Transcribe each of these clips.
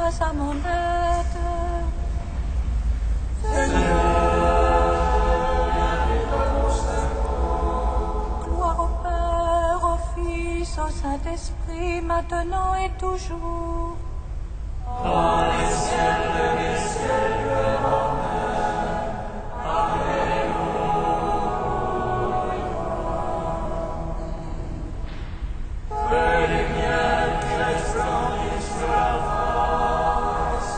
viens à mon aide. Gloire au Père, au Fils, au Saint-Esprit, maintenant et toujours. Dans les siècles des siècles. Amen. Alléluia. Fais lumière qui resplendisse sur la face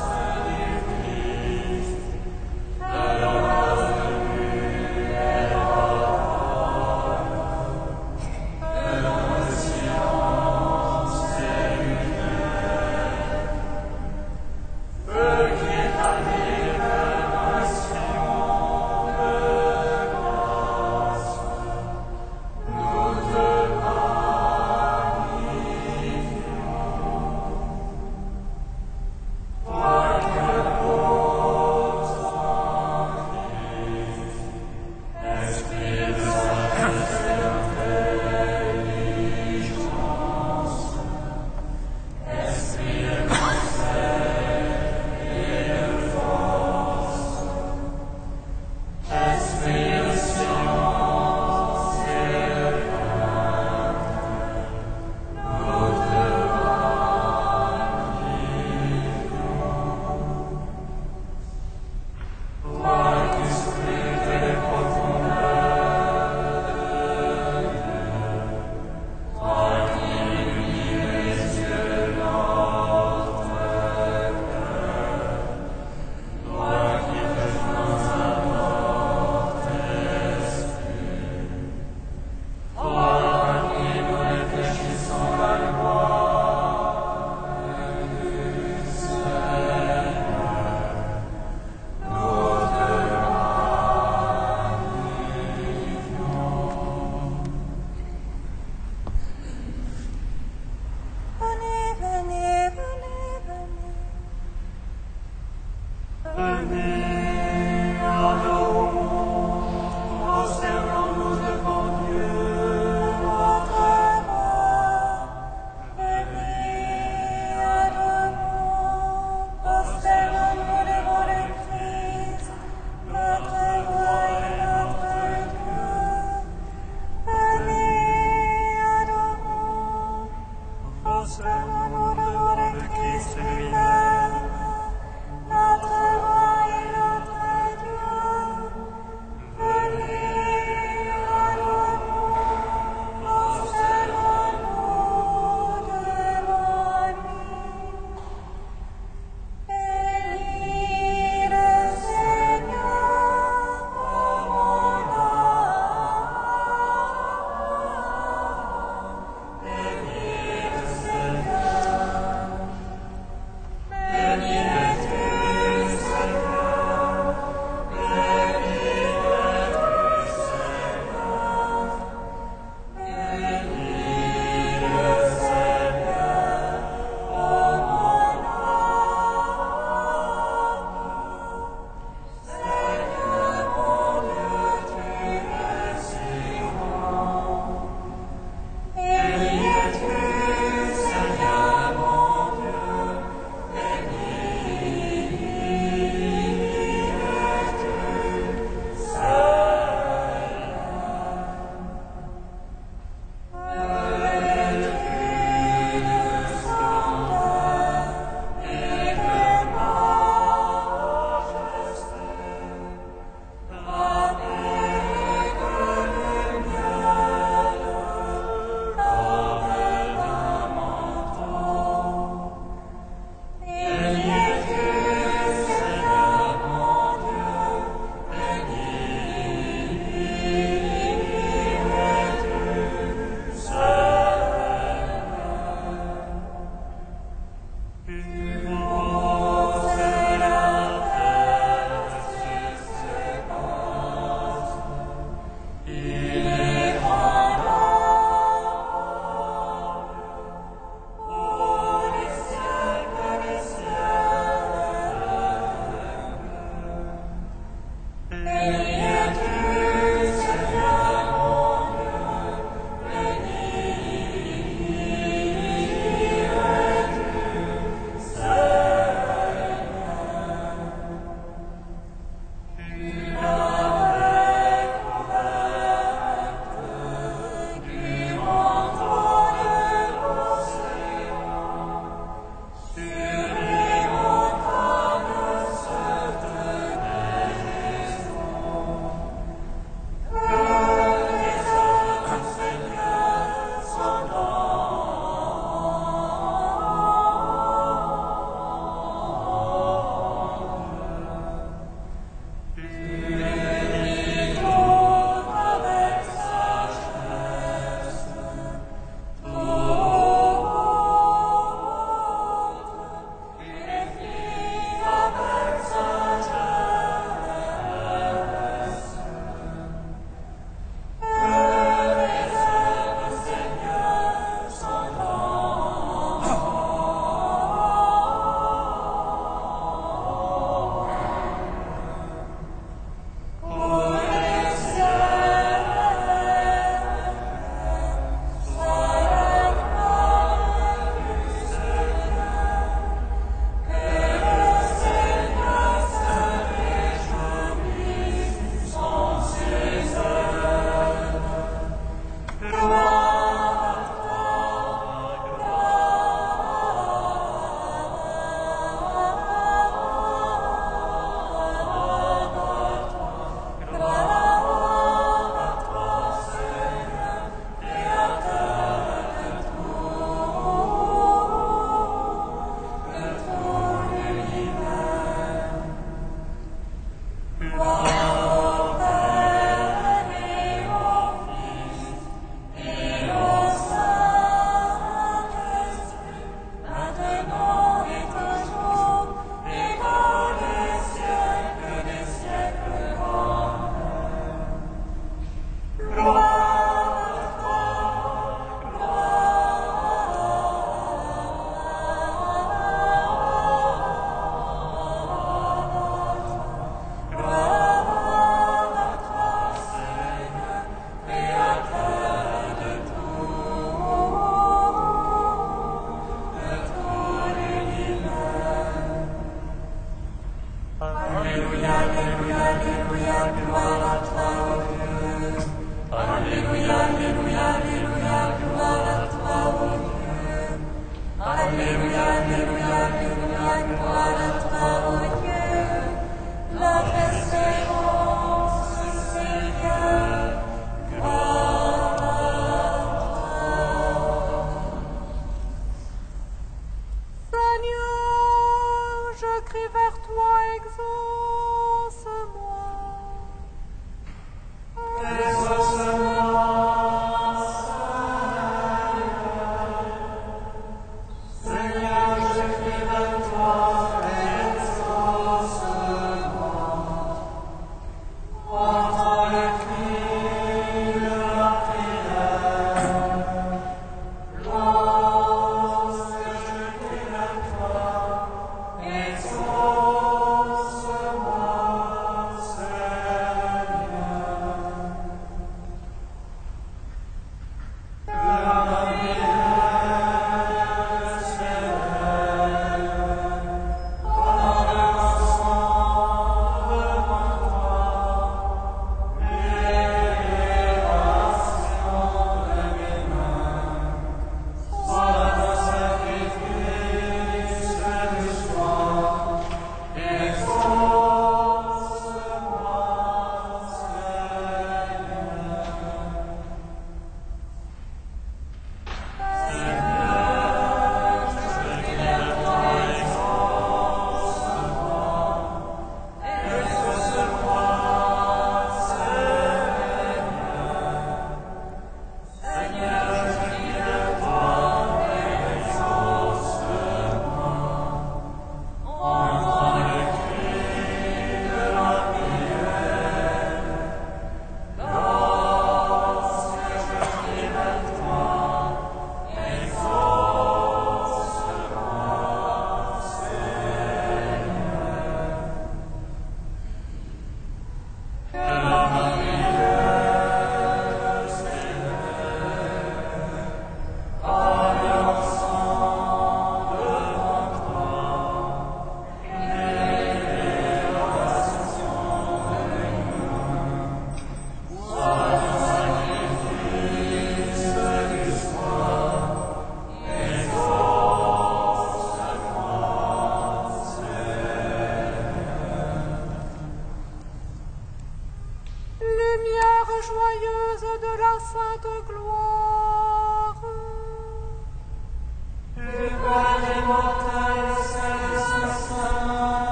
du Christ. De l'honneur de lui et la parole. De notre science et lumière. Feu qui établit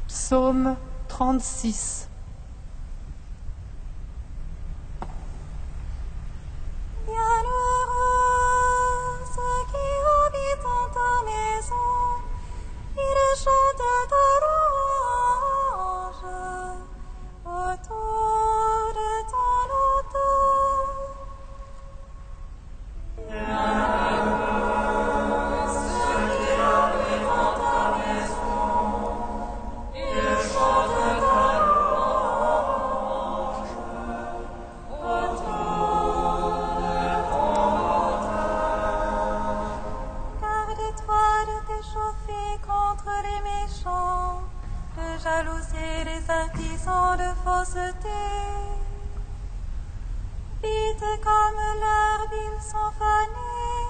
Psaume 36. Bienheureux ceux qui habitent en ta maison, ils chantent ta louange autour de ton autel. Bienheureux ceux qui habitent en ta maison, ils chantent ta louange autour de ton autel. Garde-toi de t'échauffer contre les méchants, de jalouser les artisans de fausseté. Vite comme l'herbe, ils sont fanés,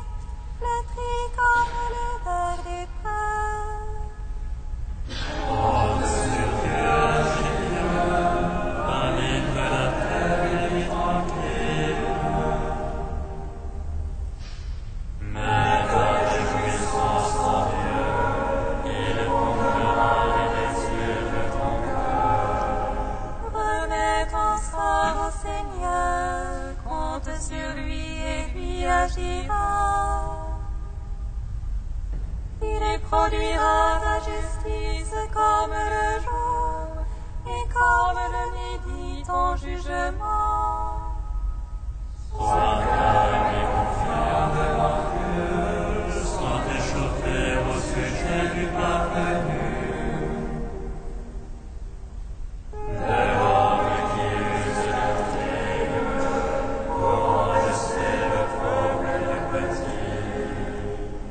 flétris comme les vers des prés. Remets ton sort au Seigneur, compte sur lui et lui agira. Il produira ta justice comme le jour et comme le midi ton jugement. Sois calme et confiant devant Dieu, sans t'échauffer au sujet du parvenu. Des hommes qui usent l'intrigue pour enlacer le pauvre et le petit.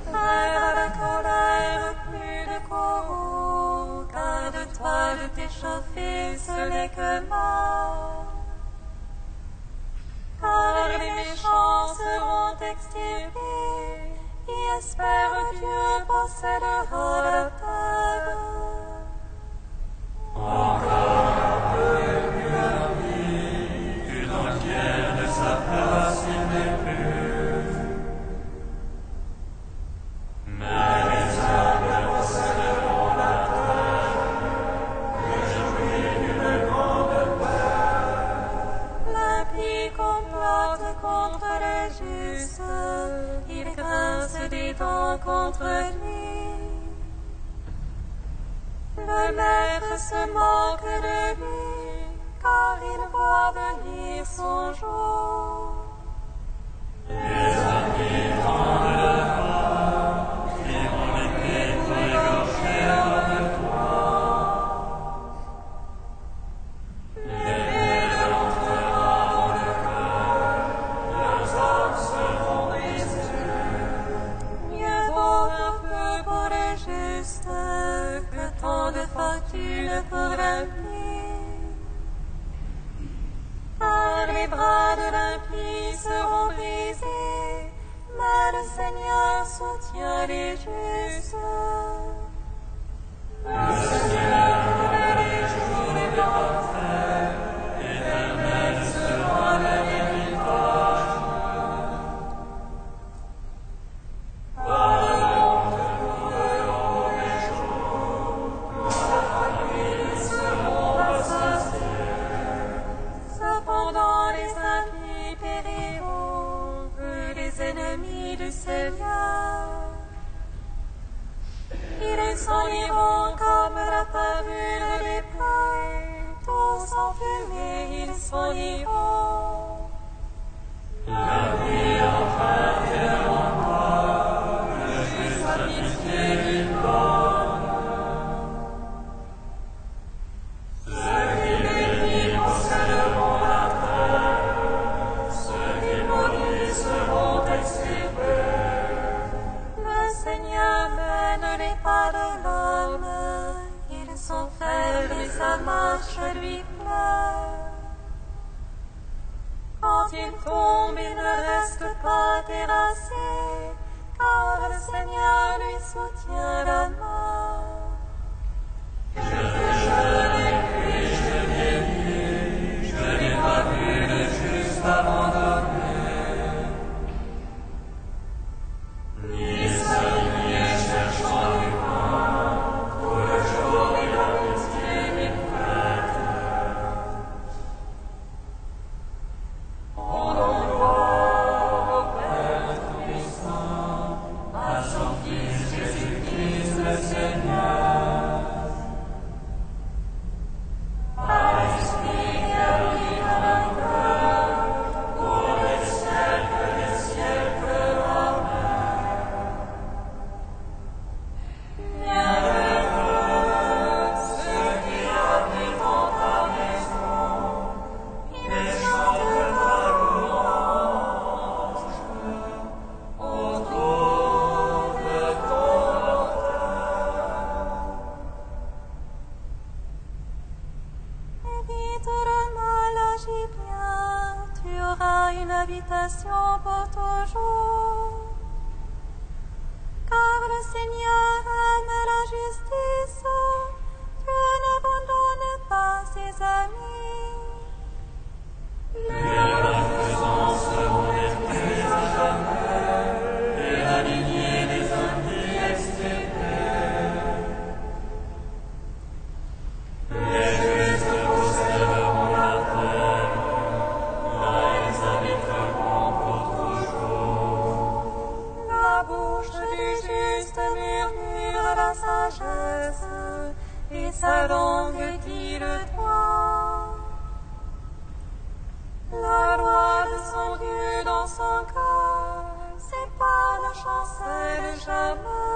Frère à la colère, plus de courroux, garde-toi de t'échauffer, ce n'est que mal. Car les méchants seront extirpés, qui espère Dieu possédera la terre. Encore un peu et plus rapide, une entière de sa place il n'est plus. Mais les hommes posséderont la terre, que jouit d'une grande paix. L'impie complote contre les justes, il grince des dents contre lui. Le maître se moque de lui, car il voit venir son jour. Les amis tendent le bras, qui vont l'épée pour égorger avec toi. L'épée entrera dans le cœur, leurs âmes seront brisées. Mieux vaut un peu pour le juste que tant de fortune pour l'impie. les bras de l'impie seront brisés, mais le Seigneur soutient les justes. Le Seigneur connaît les jours des parfaits, l'Éternel sera leur héritage. Pardon pour eux en les jours, leurs familles seront rassasiées. Cependant les impies périront, eux les ennemis du Seigneur. Ils s'enliront comme la pavure des prés, tous enfumés ils s'enliront. La nuit enfin viendra, le juste sa pitié lui donne. Ceux qui bénissent posséderont la terre, ceux qui maudissent seront extirpés. Le Seigneur mène les pas de l'homme, ils sont faibles et sa marche lui plaît. Quand il tombe, il ne reste pas terrassé, car le Seigneur lui soutient la main. Je fais jeune et puis je vieillis, je n'ai pas vu le juste abandonné. Ni salué cherchant du pain, tout le jour il a pitié des prêtres. Rendons gloire au Père Tout-Puissant, à son Fils Jésus-Christ le Seigneur. Par l'Esprit qui habite à l'intérieur, pour les siècles des siècles. Amen. Bienheureux ceux qui habitent en ta maison, ils chantent ta louange autour de ton autel. Évite le mal, agis bien, tu auras une habitation pour toujours. Car le Seigneur aime la justice, Dieu n'abandonne pas ses amis. Les malfaisants seront détruits à jamais, et la lignée des impies extirpée. Les justes posséderont la terre, là ils habiteront pour toujours. La bouche du juste murmure la sagesse, et sa langue dit le droit. La loi de son Dieu dans son cœur, c'est pas la chancelle jamais.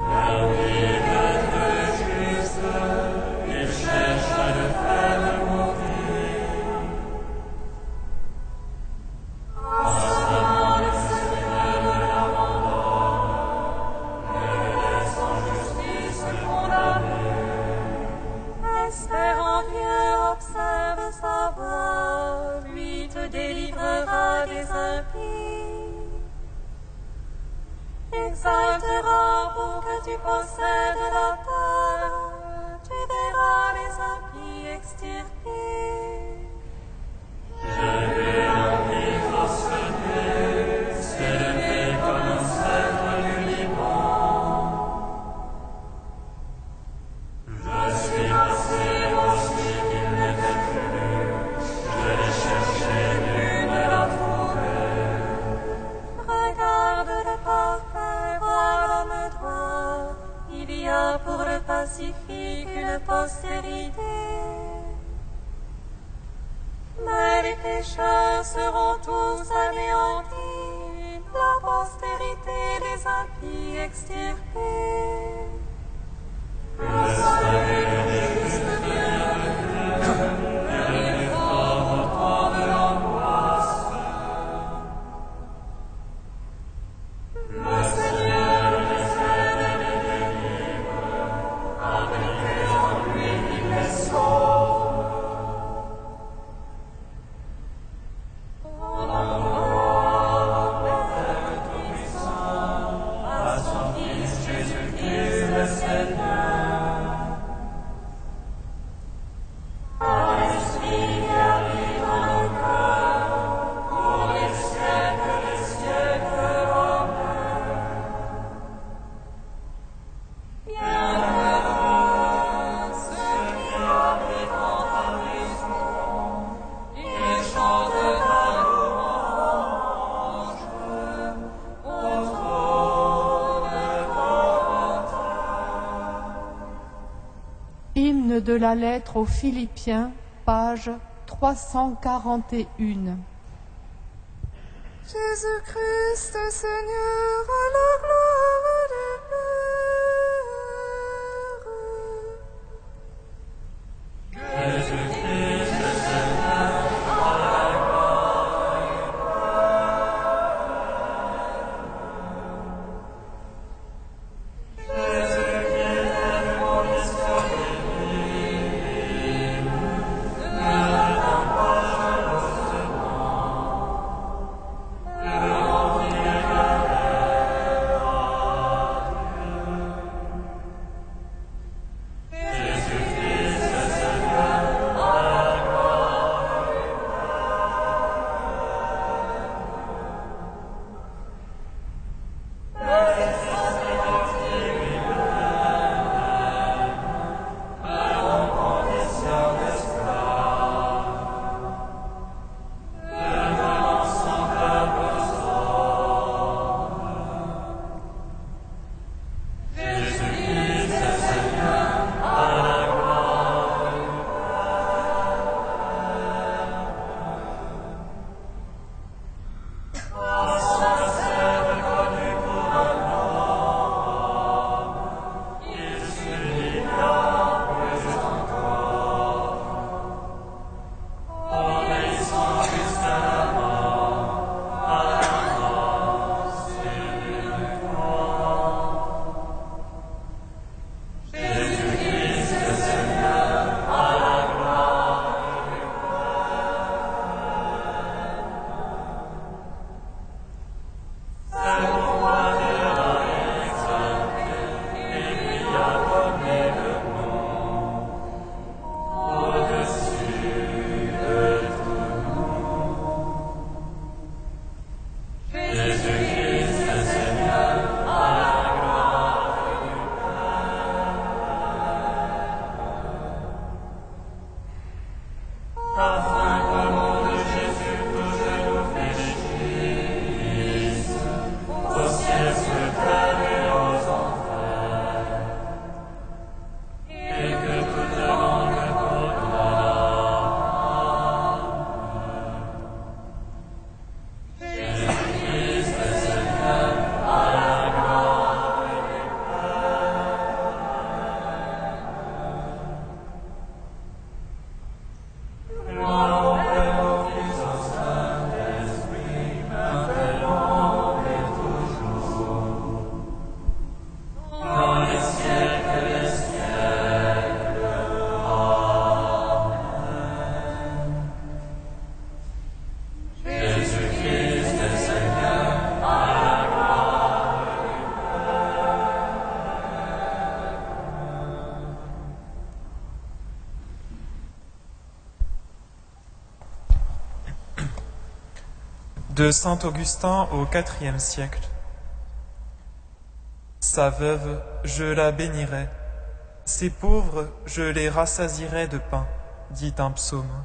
La vie d'être juste, il cherche à le faire mourir. Constamment le Seigneur l'abandonne, ne laisse en justice condamné. Espère en Dieu, observe sa voie, lui te délivrera des impies. Exaltera pour que tu possèdes la terre, tu verras les impies extirpés. Je vais en vivre forcené, s'élever comme un cèdre du Liban. Je suis passé aussi qu'il n'était plus, je l'ai cherché, nul ne l'a trouvé. Regarde le parfait, vois l'homme droit, il y a pour le pacifique une postérité. Mais les pécheurs seront tous anéantis, la postérité des impies extirpée. Le salut des justes vient de Dieu, et les forts au temps de l'angoisse. Le Seigneur les aide et les délivre, avec en lui il les sauve. de la lettre aux Philippiens, page 341. Jésus-Christ est Seigneur à la gloire du Père. Jésus-Christ est Seigneur à la gloire du Père. Jésus-Christ est mon histoire divine, ne donne pas De saint Augustin au IVe siècle. Sa veuve, je la bénirai, ses pauvres, je les rassasierai de pain, dit un psaume.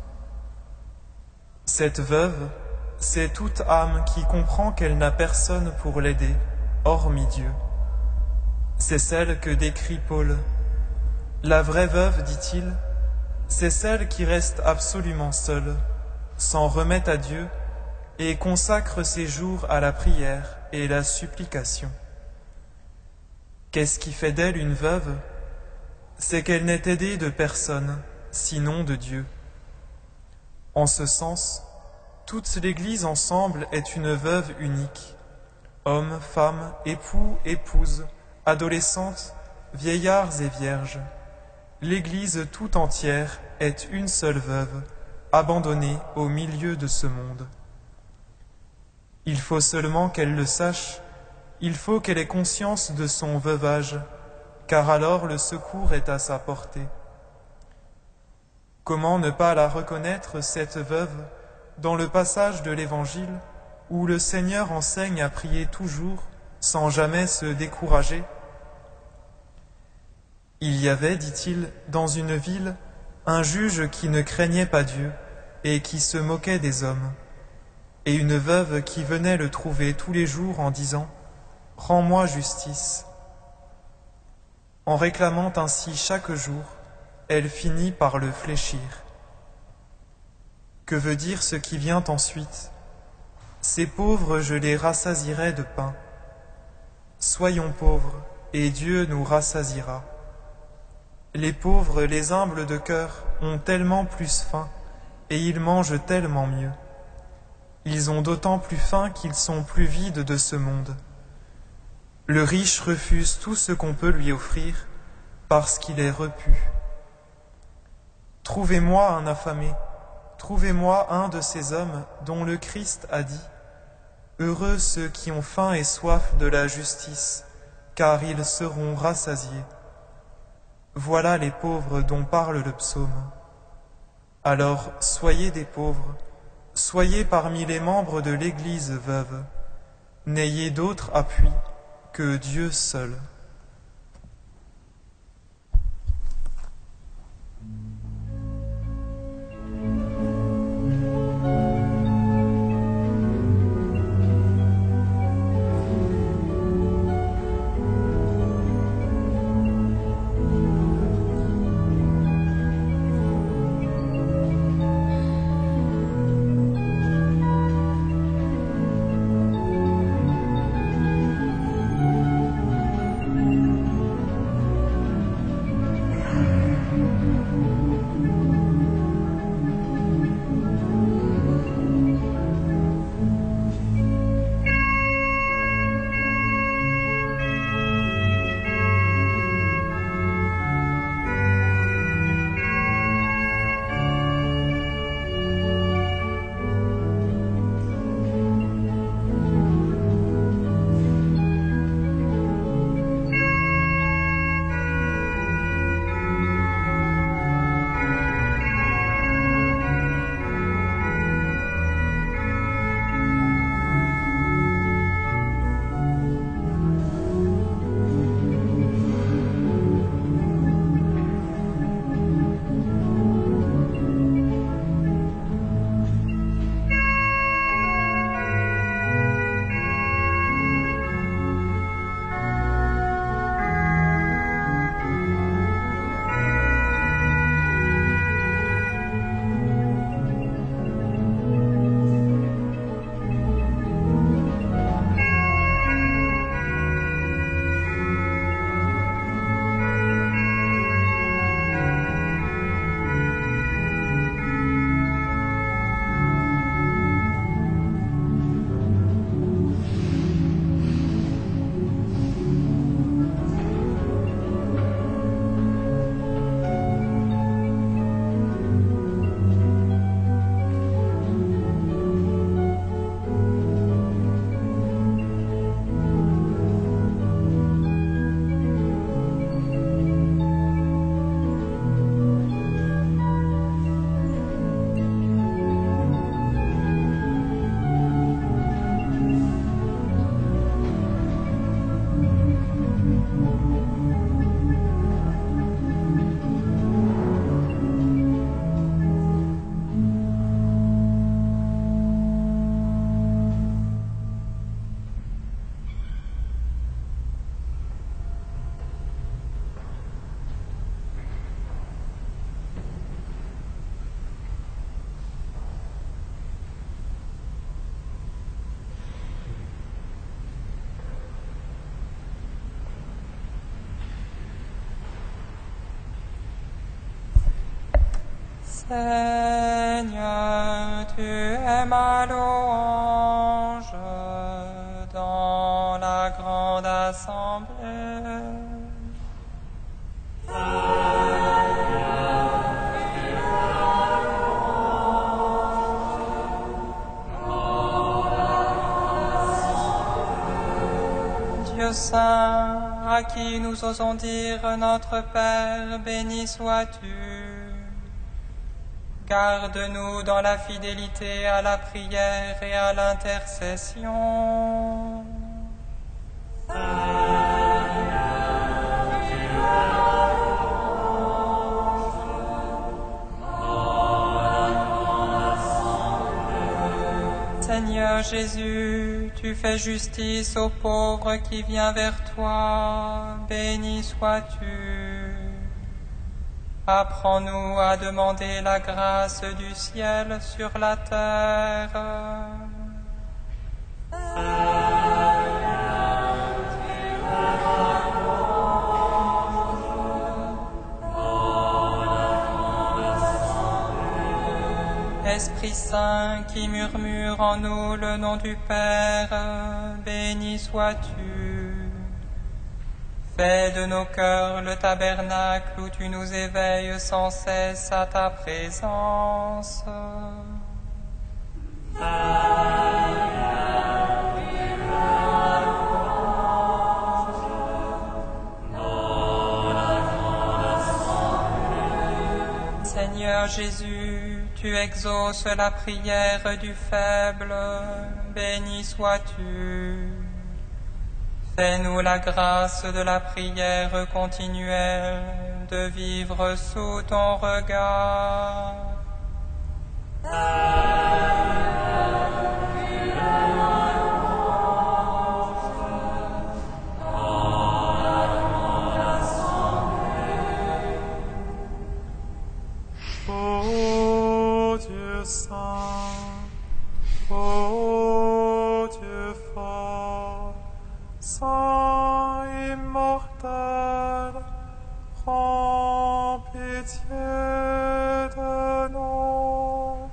Cette veuve, c'est toute âme qui comprend qu'elle n'a personne pour l'aider, hormis Dieu. C'est celle que décrit Paul. La vraie veuve, dit-il, c'est celle qui reste absolument seule, s'en remet à Dieu et consacre ses jours à la prière et la supplication. Qu'est-ce qui fait d'elle une veuve? C'est qu'elle n'est aidée de personne, sinon de Dieu. En ce sens, toute l'Église ensemble est une veuve unique. Hommes, femmes, époux, épouses, adolescentes, vieillards et vierges. L'Église tout entière est une seule veuve, abandonnée au milieu de ce monde. Il faut seulement qu'elle le sache, il faut qu'elle ait conscience de son veuvage, car alors le secours est à sa portée. Comment ne pas la reconnaître, cette veuve, dans le passage de l'Évangile où le Seigneur enseigne à prier toujours, sans jamais se décourager? Il y avait, dit-il, dans une ville, un juge qui ne craignait pas Dieu et qui se moquait des hommes, et une veuve qui venait le trouver tous les jours en disant « Rends-moi justice ». En réclamant ainsi chaque jour, elle finit par le fléchir. Que veut dire ce qui vient ensuite? Ces pauvres, je les rassasierai de pain. Soyons pauvres, et Dieu nous rassasiera. Les pauvres, les humbles de cœur, ont tellement plus faim, et ils mangent tellement mieux. Ils ont d'autant plus faim qu'ils sont plus vides de ce monde. Le riche refuse tout ce qu'on peut lui offrir, parce qu'il est repu. Trouvez-moi un affamé, trouvez-moi un de ces hommes dont le Christ a dit « Heureux ceux qui ont faim et soif de la justice, car ils seront rassasiés. » Voilà les pauvres dont parle le psaume. Alors soyez des pauvres, soyez parmi les membres de l'Église veuve. N'ayez d'autre appui que Dieu seul. Seigneur, tu es ma louange dans la grande assemblée. Dieu saint, à qui nous osons dire notre Père, béni sois-tu. Garde-nous dans la fidélité à la prière et à l'intercession. Seigneur Jésus, tu fais justice au pauvre qui vient vers toi, béni sois-tu. Apprends-nous à demander la grâce du ciel sur la terre. Esprit Saint qui murmure en nous le nom du Père, béni sois-tu. Fais de nos cœurs le tabernacle où tu nous éveilles sans cesse à ta présence. Seigneur Jésus, tu exauces la prière du faible, béni sois-tu. Fais-nous la grâce de la prière continuelle, de vivre sous ton regard. Ô Dieu saint, ô Dieu fort, saint immortel, prends pitié de nous.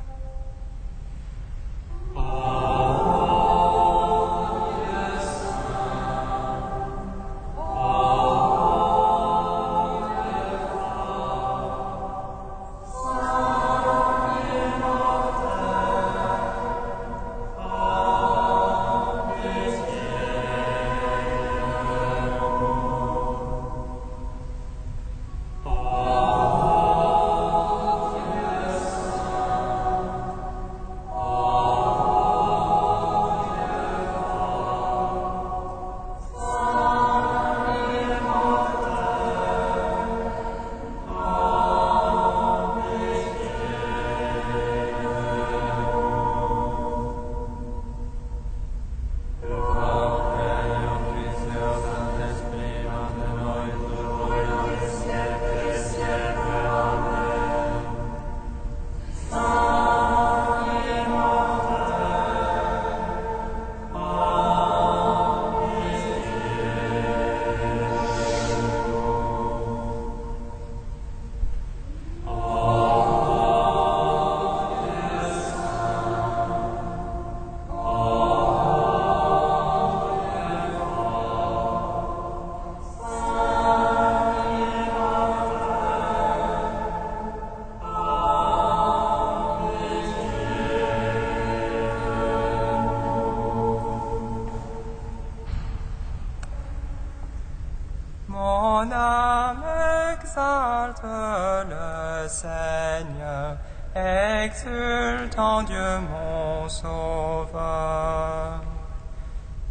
Mon âme exalte le Seigneur, exulte en Dieu mon Sauveur.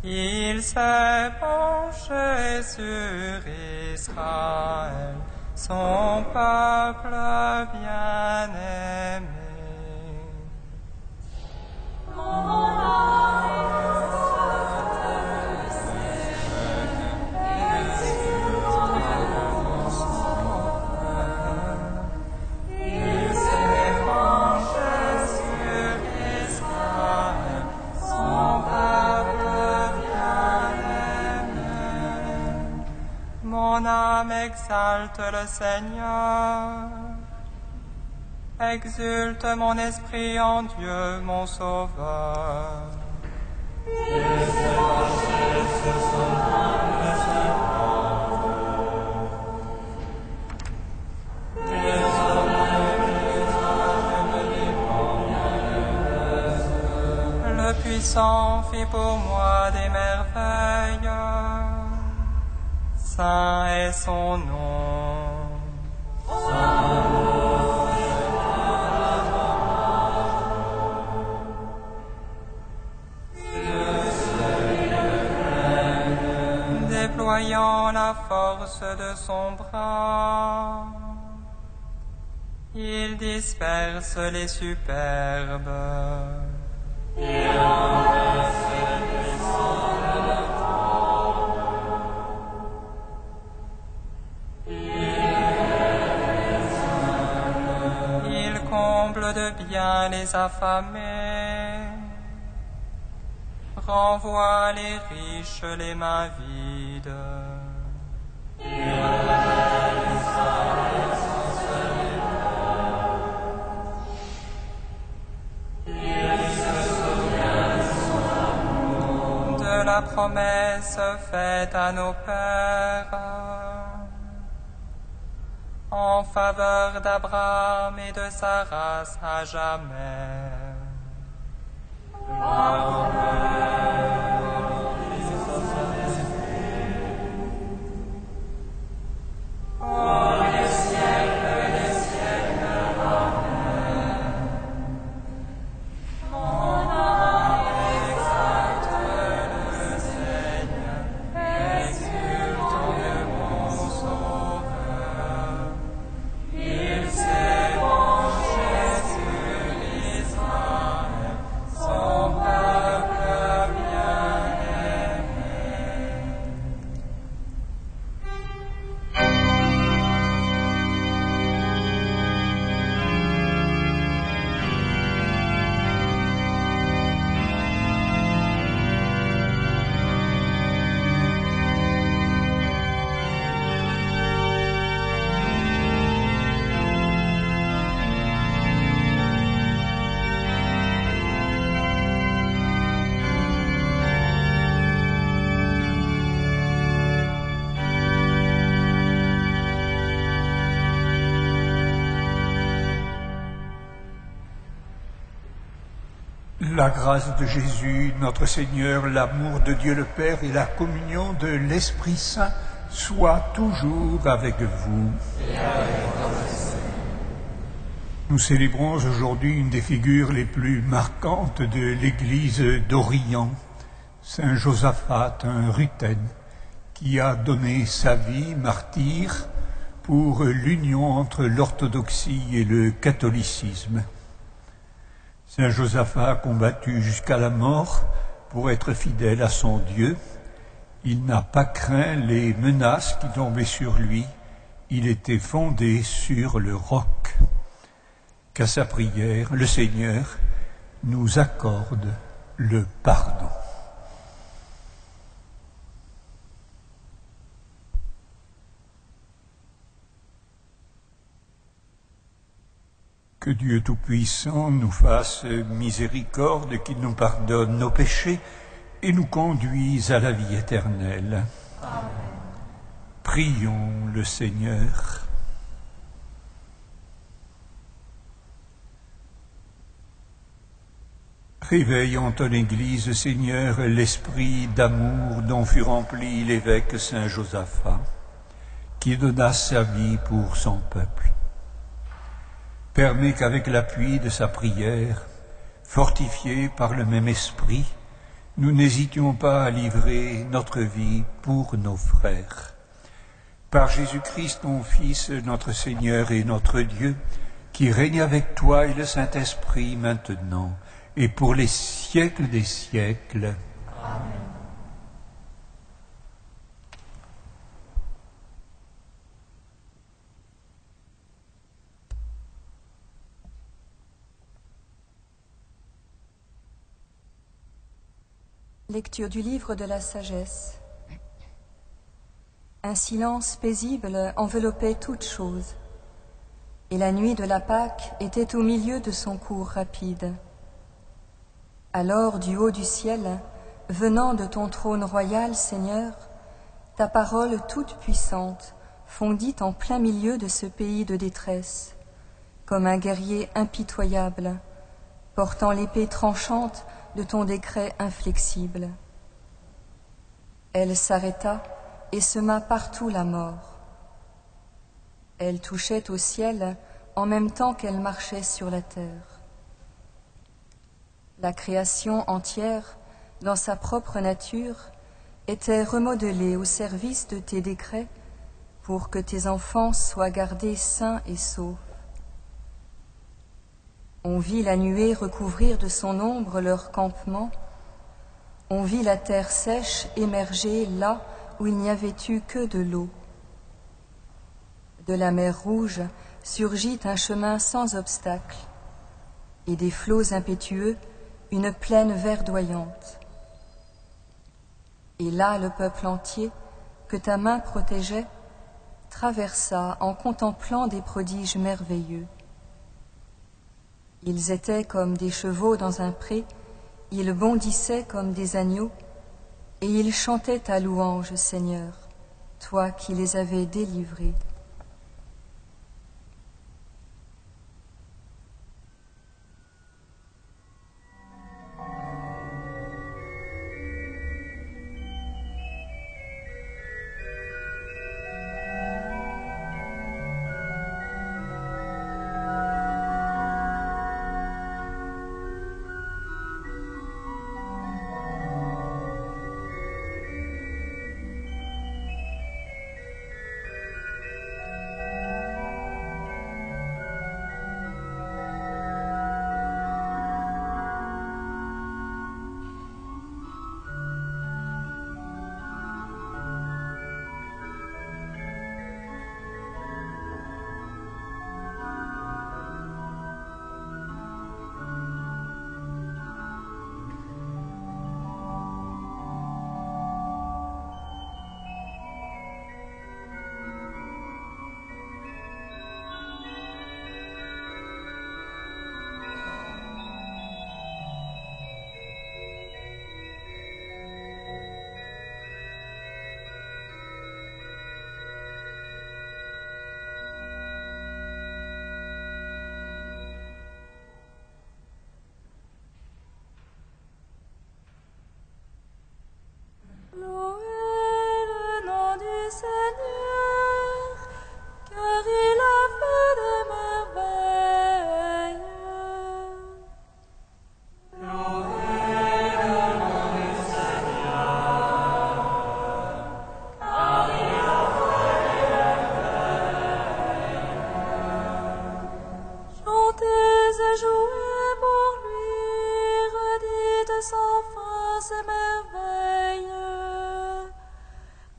Il s'est penché sur Israël, son peuple bien-aimé. Mon âme exalte le Seigneur, exulte mon esprit en Dieu mon Sauveur. Le puissant fit pour moi des merveilles. Saint est son nom. Déployant la force de son bras, il disperse les superbes. bien les affamés. Renvoie les riches les mains vides. De la promesse faite à nos pères en faveur d'Abraham et de sa race à jamais. La grâce de Jésus, notre Seigneur, l'amour de Dieu le Père et la communion de l'Esprit Saint soient toujours avec vous. Nous célébrons aujourd'hui une des figures les plus marquantes de l'Église d'Orient, Saint Josaphat, un Ruthène, qui a donné sa vie martyr pour l'union entre l'orthodoxie et le catholicisme. Saint Josaphat a combattu jusqu'à la mort pour être fidèle à son Dieu. Il n'a pas craint les menaces qui tombaient sur lui. Il était fondé sur le roc. Qu'à sa prière, le Seigneur nous accorde le pardon. Que Dieu Tout-Puissant nous fasse miséricorde, qu'il nous pardonne nos péchés et nous conduise à la vie éternelle. Amen. Prions le Seigneur. Réveille en ton Église, Seigneur, l'esprit d'amour dont fut rempli l'évêque Saint Josaphat, qui donna sa vie pour son peuple. Permets qu'avec l'appui de sa prière, fortifiés par le même esprit, nous n'hésitions pas à livrer notre vie pour nos frères. Par Jésus-Christ, ton Fils, notre Seigneur et notre Dieu, qui règne avec toi et le Saint-Esprit maintenant et pour les siècles des siècles. Amen. Lecture du livre de la sagesse. Un silence paisible enveloppait toute chose, et la nuit de la Pâque était au milieu de son cours rapide. Alors, du haut du ciel, venant de ton trône royal, Seigneur, ta parole toute puissante fondit en plein milieu de ce pays de détresse, comme un guerrier impitoyable, portant l'épée tranchante de ton décret inflexible. Elle s'arrêta et sema partout la mort. Elle touchait au ciel en même temps qu'elle marchait sur la terre. La création entière, dans sa propre nature, était remodelée au service de tes décrets pour que tes enfants soient gardés sains et saufs. On vit la nuée recouvrir de son ombre leur campement. On vit la terre sèche émerger là où il n'y avait eu que de l'eau. De la mer Rouge surgit un chemin sans obstacle. et des flots impétueux une plaine verdoyante. Et là le peuple entier, que ta main protégeait, traversa en contemplant des prodiges merveilleux. Ils étaient comme des chevaux dans un pré, ils bondissaient comme des agneaux, et ils chantaient ta louange, Seigneur, toi qui les avais délivrés.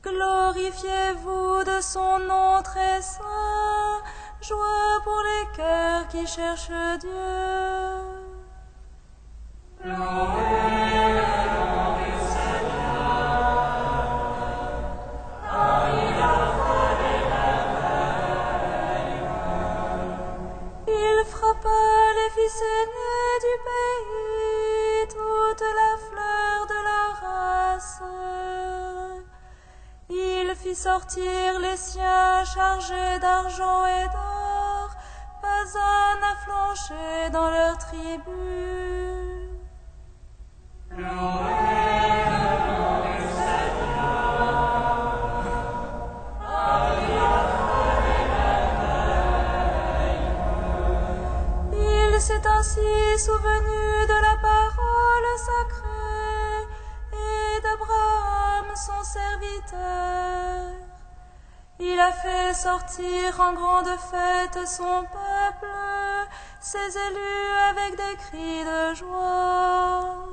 Glorifiez-vous de son nom très saint, joie pour les cœurs qui cherchent Dieu. Il frappa les fils aînés du pays, toute la fleur de la race. Il fit sortir les siens chargés d'argent et d'or, pas un n'a flanché dans leur tribu. Il s'est ainsi souvenu de la parole sacrée et d'Abraham son serviteur. Il a fait sortir en grande fête son peuple, ses élus avec des cris de joie.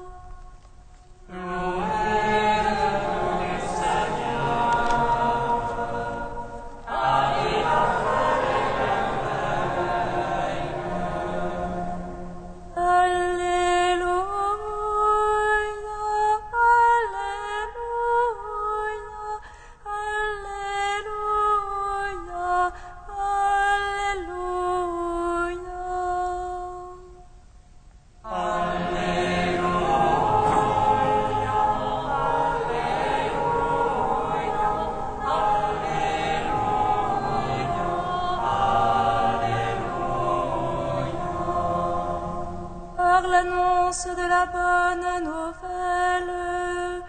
L'annonce de la bonne nouvelle,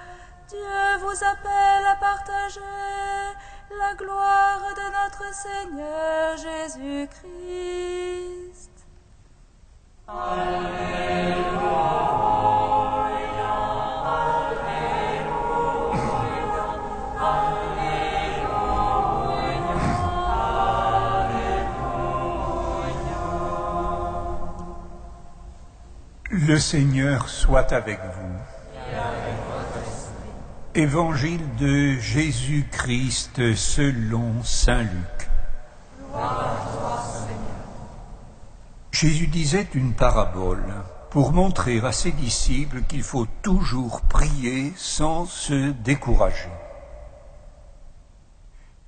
Dieu vous appelle à partager la gloire de notre Seigneur Jésus-Christ. Le Seigneur soit avec vous. Évangile de Jésus-Christ selon saint Luc. Jésus disait une parabole pour montrer à ses disciples qu'il faut toujours prier sans se décourager.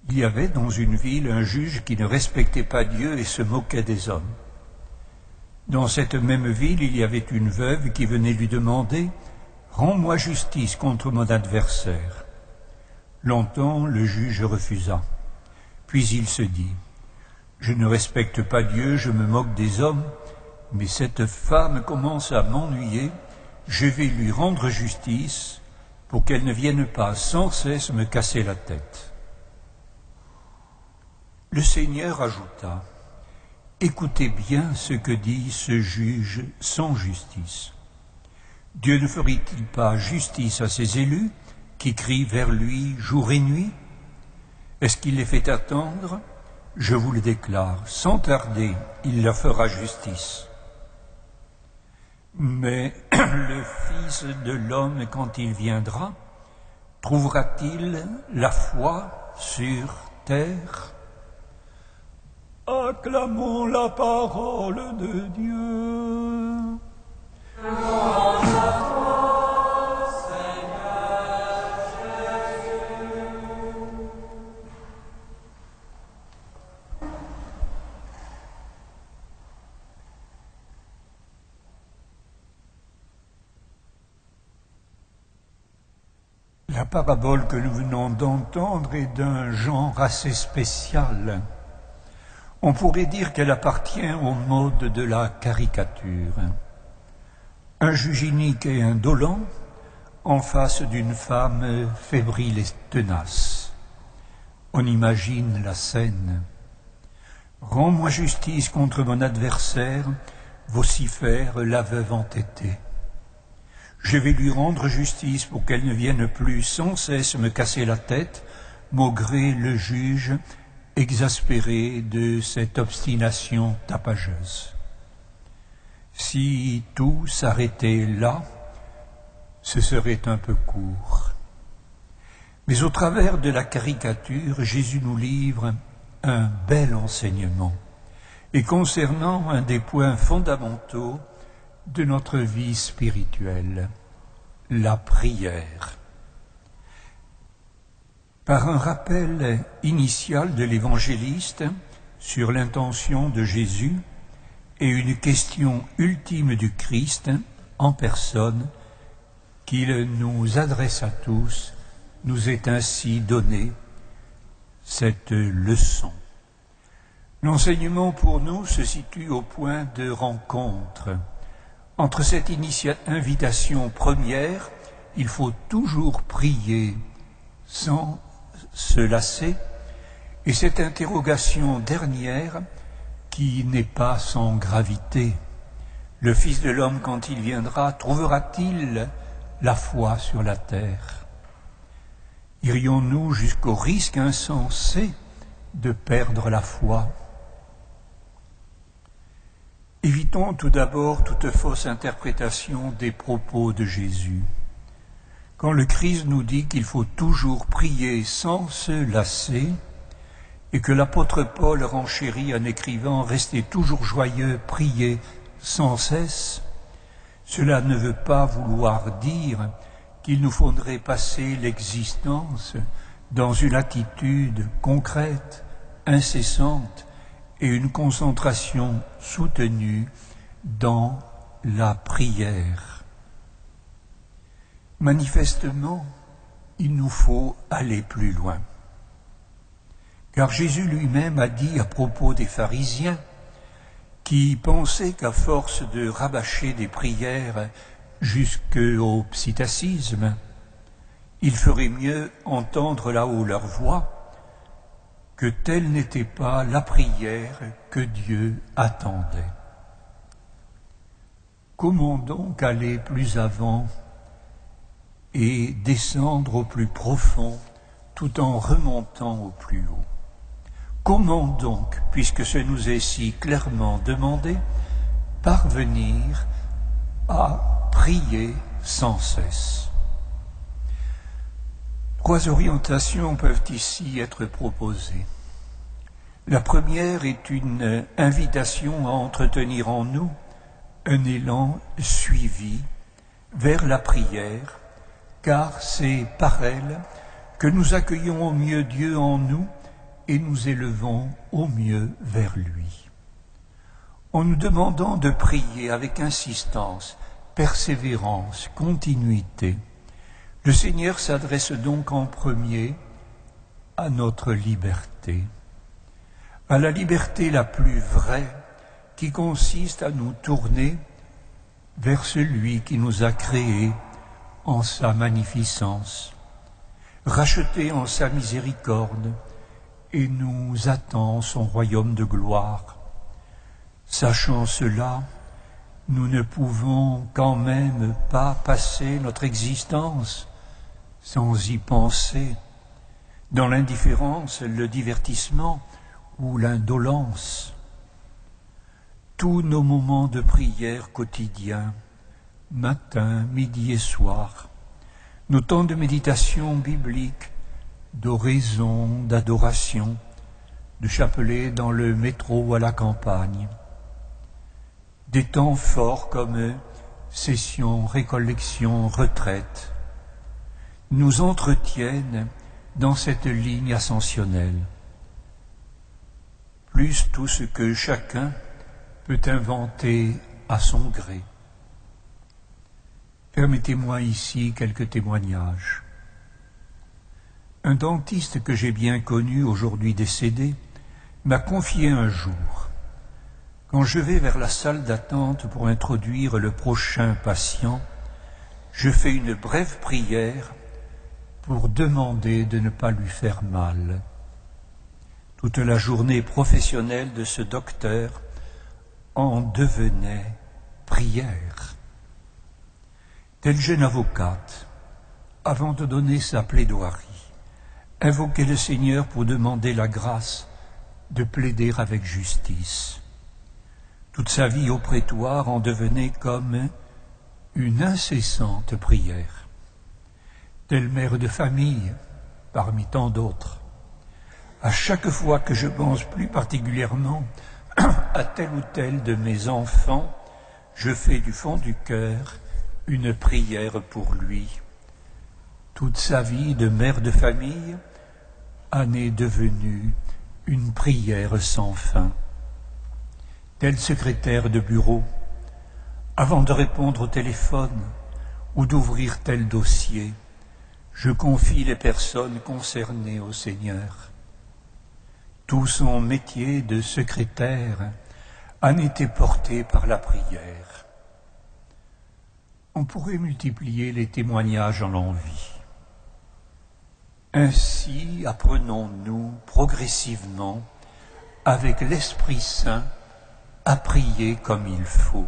Il y avait dans une ville un juge qui ne respectait pas Dieu et se moquait des hommes. Dans cette même ville, il y avait une veuve qui venait lui demander « Rends-moi justice contre mon adversaire ». Longtemps, le juge refusa. Puis il se dit « Je ne respecte pas Dieu, je me moque des hommes, mais cette femme commence à m'ennuyer, je vais lui rendre justice pour qu'elle ne vienne pas sans cesse me casser la tête. » Le Seigneur ajouta « Écoutez bien ce que dit ce juge sans justice. Dieu ne ferait-il pas justice à ses élus qui crient vers lui jour et nuit? Est-ce qu'il les fait attendre? Je vous le déclare, sans tarder, il leur fera justice. Mais le Fils de l'homme, quand il viendra, trouvera-t-il la foi sur terre? » Acclamons la parole de Dieu. Louange à toi, Seigneur Jésus. La parabole que nous venons d'entendre est d'un genre assez spécial. On pourrait dire qu'elle appartient au mode de la caricature. Un juge inique et indolent en face d'une femme fébrile et tenace. On imagine la scène. « Rends-moi justice contre mon adversaire », vocifère la veuve entêtée. « Je vais lui rendre justice pour qu'elle ne vienne plus sans cesse me casser la tête », maugrait le juge, exaspéré de cette obstination tapageuse. Si tout s'arrêtait là, ce serait un peu court. Mais au travers de la caricature, Jésus nous livre un bel enseignement, et concernant un des points fondamentaux de notre vie spirituelle, la prière. Par un rappel initial de l'évangéliste sur l'intention de Jésus et une question ultime du Christ en personne qu'il nous adresse à tous, nous est ainsi donnée cette leçon. L'enseignement pour nous se situe au point de rencontre. Entre cette invitation première, il faut toujours prier sans se lasser, et cette interrogation dernière qui n'est pas sans gravité. Le Fils de l'homme, quand il viendra, trouvera-t-il la foi sur la terre? Irions-nous jusqu'au risque insensé de perdre la foi? Évitons tout d'abord toute fausse interprétation des propos de Jésus. Quand le Christ nous dit qu'il faut toujours prier sans se lasser, et que l'apôtre Paul renchérit en écrivant « Restez toujours joyeux, priez sans cesse », cela ne veut pas vouloir dire qu'il nous faudrait passer l'existence dans une attitude concrète, incessante, et une concentration soutenue dans la prière. Manifestement, il nous faut aller plus loin. Car Jésus lui-même a dit à propos des pharisiens qui pensaient qu'à force de rabâcher des prières jusqu'au psittacisme, il ferait mieux entendre là-haut leur voix, que telle n'était pas la prière que Dieu attendait. Comment donc aller plus avant et descendre au plus profond tout en remontant au plus haut? Comment donc, puisque ce nous est si clairement demandé, parvenir à prier sans cesse? 3 orientations peuvent ici être proposées. La première est une invitation à entretenir en nous un élan suivi vers la prière, car c'est par elle que nous accueillons au mieux Dieu en nous et nous élevons au mieux vers lui. En nous demandant de prier avec insistance, persévérance, continuité, le Seigneur s'adresse donc en premier à notre liberté, à la liberté la plus vraie qui consiste à nous tourner vers celui qui nous a créés en sa magnificence, rachetés en sa miséricorde et nous attend son royaume de gloire. Sachant cela, nous ne pouvons quand même pas passer notre existence sans y penser, dans l'indifférence, le divertissement ou l'indolence. Tous nos moments de prière quotidiens, matin, midi et soir, nos temps de méditation biblique, d'oraison, d'adoration, de chapelet dans le métro ou à la campagne, des temps forts comme session, récollection, retraite, nous entretiennent dans cette ligne ascensionnelle. Plus tout ce que chacun peut inventer à son gré. Permettez-moi ici quelques témoignages. Un dentiste que j'ai bien connu, aujourd'hui décédé, m'a confié un jour: quand je vais vers la salle d'attente pour introduire le prochain patient, je fais une brève prière pour demander de ne pas lui faire mal. Toute la journée professionnelle de ce docteur en devenait prière. Telle jeune avocate, avant de donner sa plaidoirie, invoquait le Seigneur pour demander la grâce de plaider avec justice. Toute sa vie au prétoire en devenait comme une incessante prière. Telle mère de famille, parmi tant d'autres, à chaque fois que je pense plus particulièrement à tel ou tel de mes enfants, je fais du fond du cœur une prière pour lui. Toute sa vie de mère de famille en est devenue une prière sans fin. Tel secrétaire de bureau, avant de répondre au téléphone ou d'ouvrir tel dossier, je confie les personnes concernées au Seigneur. Tout son métier de secrétaire en était porté par la prière. On pourrait multiplier les témoignages en l'envie. Ainsi apprenons-nous progressivement, avec l'Esprit Saint, à prier comme il faut.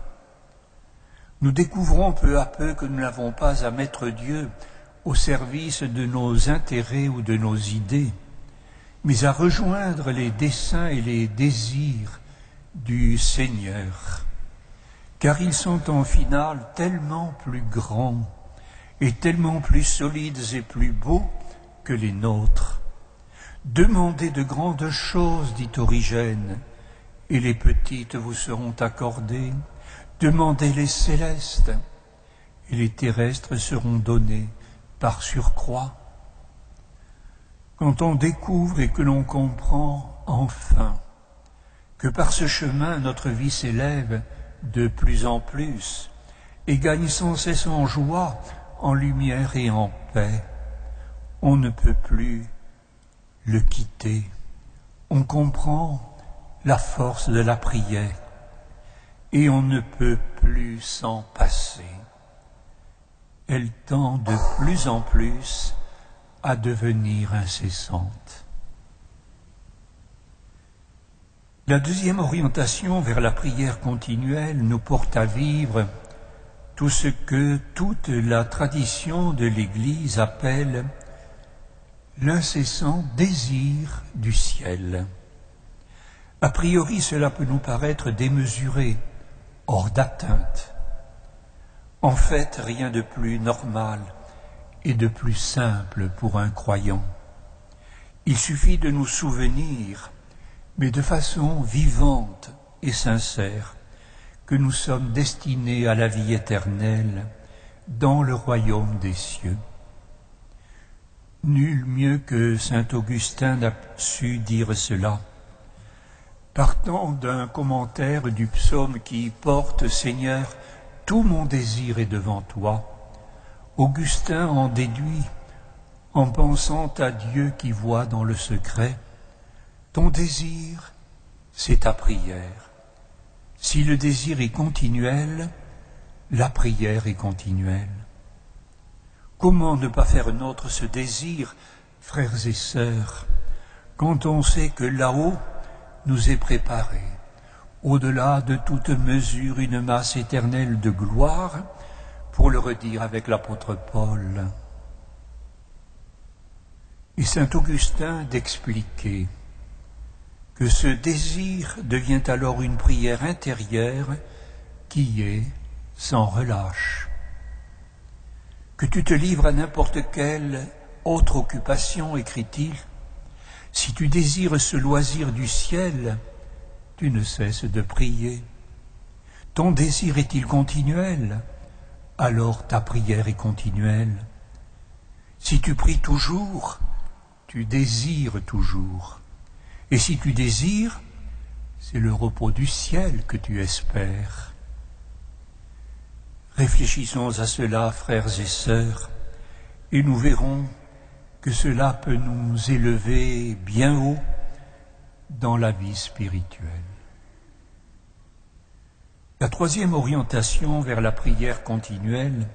Nous découvrons peu à peu que nous n'avons pas à mettre Dieu au service de nos intérêts ou de nos idées, mais à rejoindre les desseins et les désirs du Seigneur, car ils sont en finale tellement plus grands et tellement plus solides et plus beaux que les nôtres. Demandez de grandes choses, dit Origène, et les petites vous seront accordées. Demandez les célestes, et les terrestres seront donnés par surcroît. Quand on découvre et que l'on comprend enfin que par ce chemin notre vie s'élève de plus en plus et gagne sans cesse en joie, en lumière et en paix, on ne peut plus le quitter. On comprend la force de la prière et on ne peut plus s'en passer. Elle tend de plus en plus à devenir incessante. La deuxième orientation vers la prière continuelle nous porte à vivre tout ce que toute la tradition de l'Église appelle l'incessant désir du ciel. A priori, cela peut nous paraître démesuré, hors d'atteinte. En fait, rien de plus normal et de plus simple pour un croyant. Il suffit de nous souvenir mais de façon vivante et sincère, que nous sommes destinés à la vie éternelle dans le royaume des cieux. Nul mieux que saint Augustin n'a su dire cela. Partant d'un commentaire du psaume qui porte « Seigneur, tout mon désir est devant toi », Augustin en déduit, en pensant à Dieu qui voit dans le secret, « Ton désir, c'est ta prière. Si le désir est continuel, la prière est continuelle. » Comment ne pas faire nôtre ce désir, frères et sœurs, quand on sait que là-haut nous est préparé, au-delà de toute mesure, une masse éternelle de gloire, pour le redire avec l'apôtre Paul. Et saint Augustin d'expliquer que ce désir devient alors une prière intérieure qui est sans relâche. Que tu te livres à n'importe quelle autre occupation, écrit-il, si tu désires ce loisir du ciel, tu ne cesses de prier. Ton désir est-il continuel? Alors ta prière est continuelle. Si tu pries toujours, tu désires toujours. Et si tu désires, c'est le repos du ciel que tu espères. Réfléchissons à cela, frères et sœurs, et nous verrons que cela peut nous élever bien haut dans la vie spirituelle. La troisième orientation vers la prière continuelle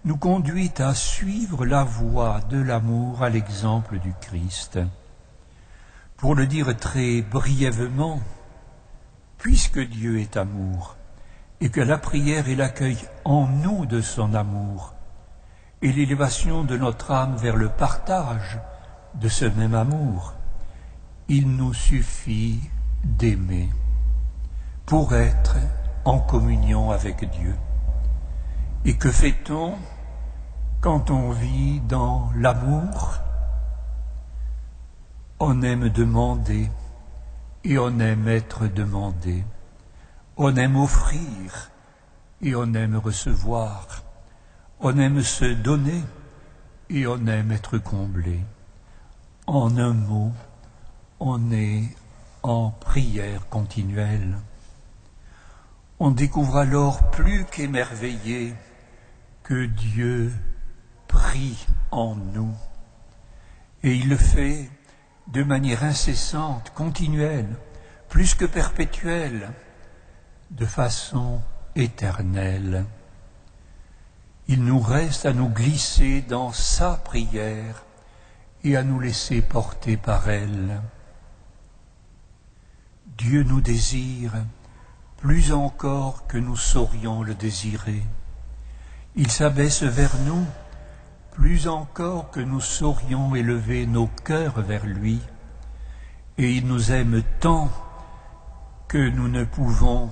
nous conduit à suivre la voie de l'amour à l'exemple du Christ. Pour le dire très brièvement, puisque Dieu est amour, et que la prière est l'accueil en nous de son amour, et l'élévation de notre âme vers le partage de ce même amour, il nous suffit d'aimer pour être en communion avec Dieu. Et que fait-on quand on vit dans l'amour? On aime demander et on aime être demandé. On aime offrir et on aime recevoir. On aime se donner et on aime être comblé. En un mot, on est en prière continuelle. On découvre alors plus qu'émerveillé que Dieu prie en nous. Et il le fait de manière incessante, continuelle, plus que perpétuelle, de façon éternelle. Il nous reste à nous glisser dans sa prière et à nous laisser porter par elle. Dieu nous désire plus encore que nous saurions le désirer. Il s'abaisse vers nous plus encore que nous saurions élever nos cœurs vers lui, et il nous aime tant que nous ne pouvons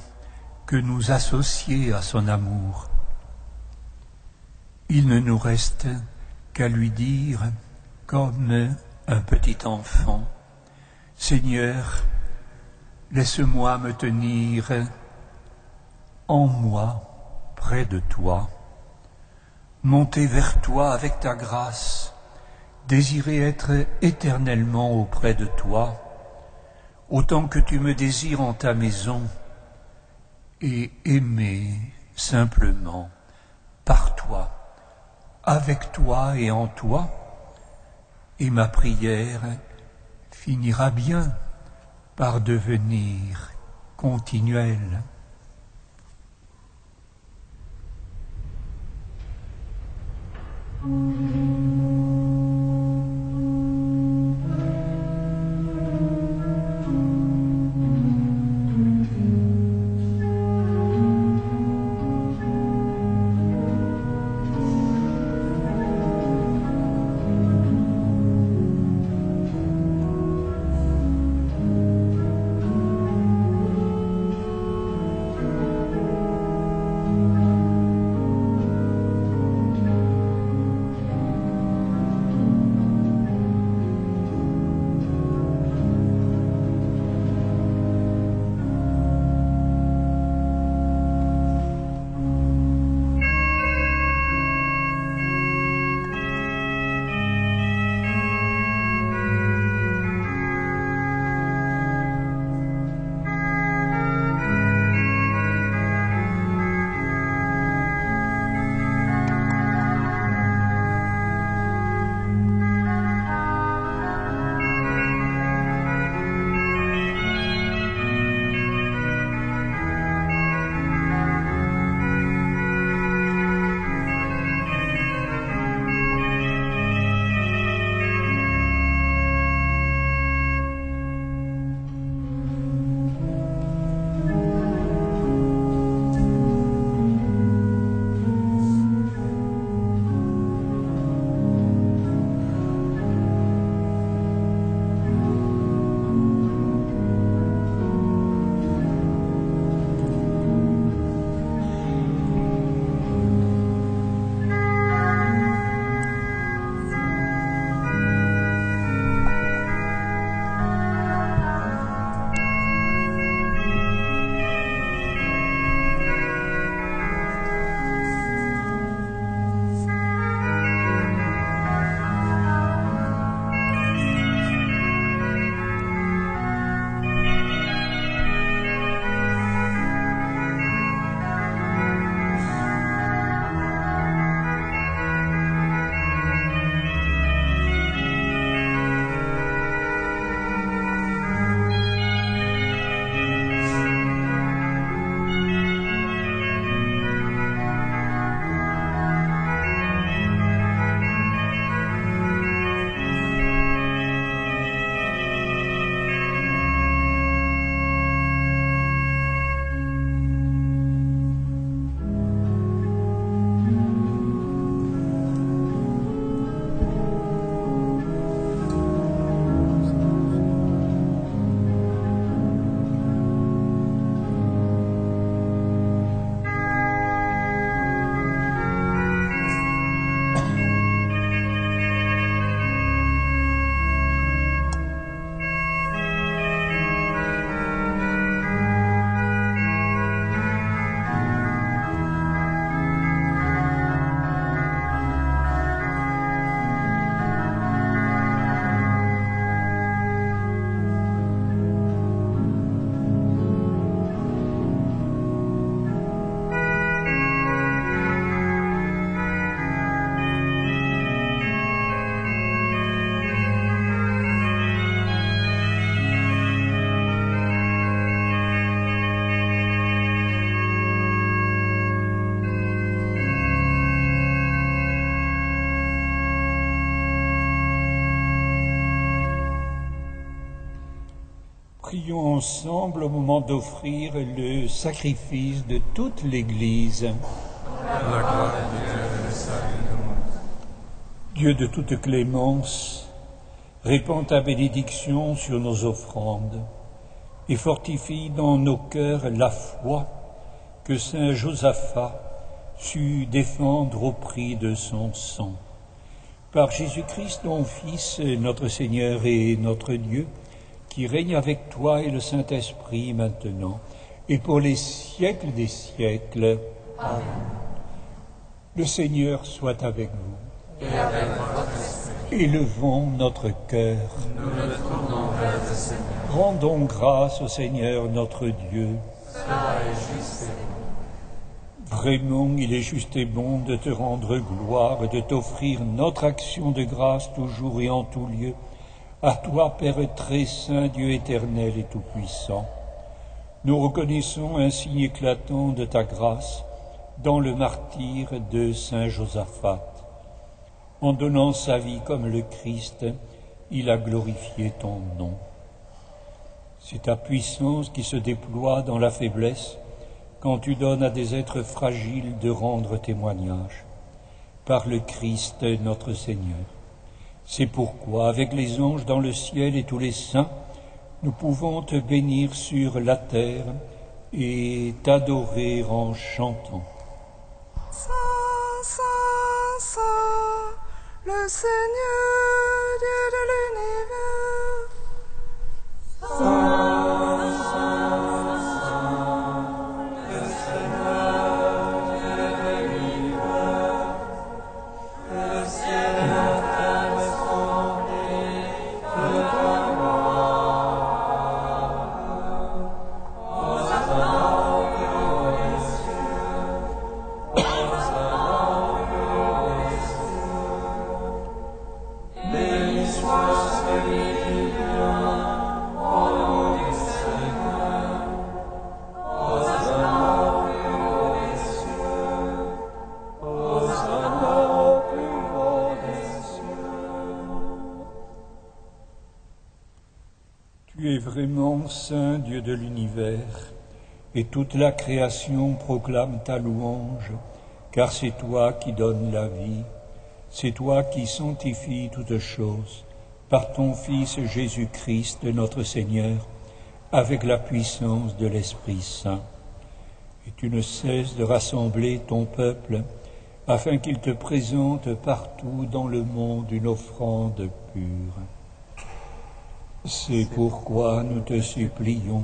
que nous associer à son amour. Il ne nous reste qu'à lui dire, comme un petit enfant, « Seigneur, laisse-moi me tenir en moi, près de toi, monter vers toi avec ta grâce, désirer être éternellement auprès de toi, autant que tu me désires en ta maison, et aimer simplement par toi, avec toi et en toi, et ma prière finira bien par devenir continuelle. Prions ensemble au moment d'offrir le sacrifice de toute l'Église. La gloire de Dieu et le salut du monde. Dieu de toute clémence, répands ta bénédiction sur nos offrandes et fortifie dans nos cœurs la foi que saint Josaphat sut défendre au prix de son sang. Par Jésus-Christ, ton Fils, notre Seigneur et notre Dieu, qui règne avec toi et le Saint-Esprit maintenant, et pour les siècles des siècles. Amen. Le Seigneur soit avec vous. Et avec votre esprit. Élevons notre cœur. Nous le tournons vers le Seigneur. Rendons grâce au Seigneur notre Dieu. Cela est juste et bon. Vraiment, il est juste et bon de te rendre gloire et de t'offrir notre action de grâce toujours et en tout lieu. À toi, Père très saint, Dieu éternel et tout-puissant, nous reconnaissons un signe éclatant de ta grâce dans le martyre de saint Josaphat. En donnant sa vie comme le Christ, il a glorifié ton nom. C'est ta puissance qui se déploie dans la faiblesse quand tu donnes à des êtres fragiles de rendre témoignage. Par le Christ notre Seigneur. C'est pourquoi, avec les anges dans le ciel et tous les saints, nous pouvons te bénir sur la terre et t'adorer en chantant. Saint, Saint, Saint, le Seigneur Dieu de l'univers. Saint, Saint, Saint, le Seigneur Dieu de l'univers. Le ciel et la terre sont remplis de ta gloire. Hosanna au plus haut des cieux. Hosanna au plus haut des cieux. Béni soit celui qui vient au nom du Seigneur. Hosanna au plus haut des cieux. Hosanna au plus haut des cieux. Tu es vraiment saint Dieu de l'univers, et toute la création proclame ta louange, car c'est toi qui donnes la vie, c'est toi qui sanctifies toutes choses, par ton Fils Jésus-Christ notre Seigneur, avec la puissance de l'Esprit Saint. Et tu ne cesses de rassembler ton peuple, afin qu'il te présente partout dans le monde une offrande pure. C'est pourquoi nous te supplions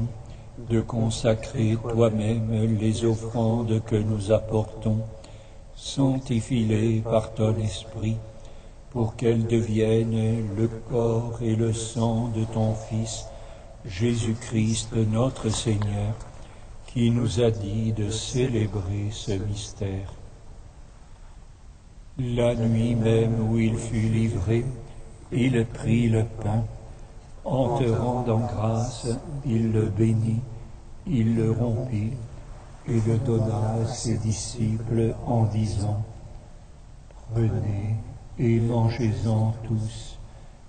de consacrer toi-même les offrandes que nous apportons, sanctifie-les par ton esprit, pour qu'elles deviennent le corps et le sang de ton Fils, Jésus-Christ notre Seigneur, qui nous a dit de célébrer ce mystère. La nuit même où il fut livré, il prit le pain. En te rendant grâce, il le bénit, il le rompit et le donna à ses disciples en disant : « Prenez et mangez-en tous,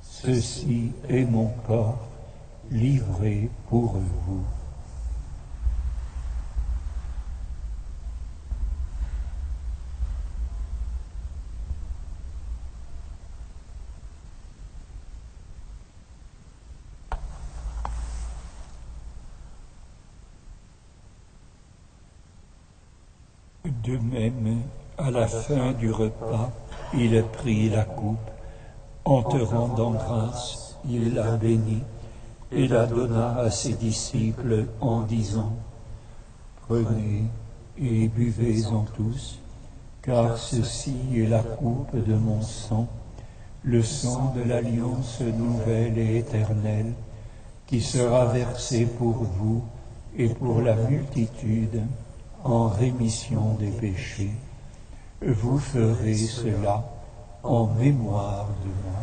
ceci est mon corps livré pour vous. » De même, à la fin du repas, il prit la coupe. En te rendant grâce, il la bénit et la donna à ses disciples en disant : « Prenez et buvez-en tous, car ceci est la coupe de mon sang, le sang de l'alliance nouvelle et éternelle, qui sera versé pour vous et pour la multitude en rémission des péchés. Vous ferez cela en mémoire de moi. »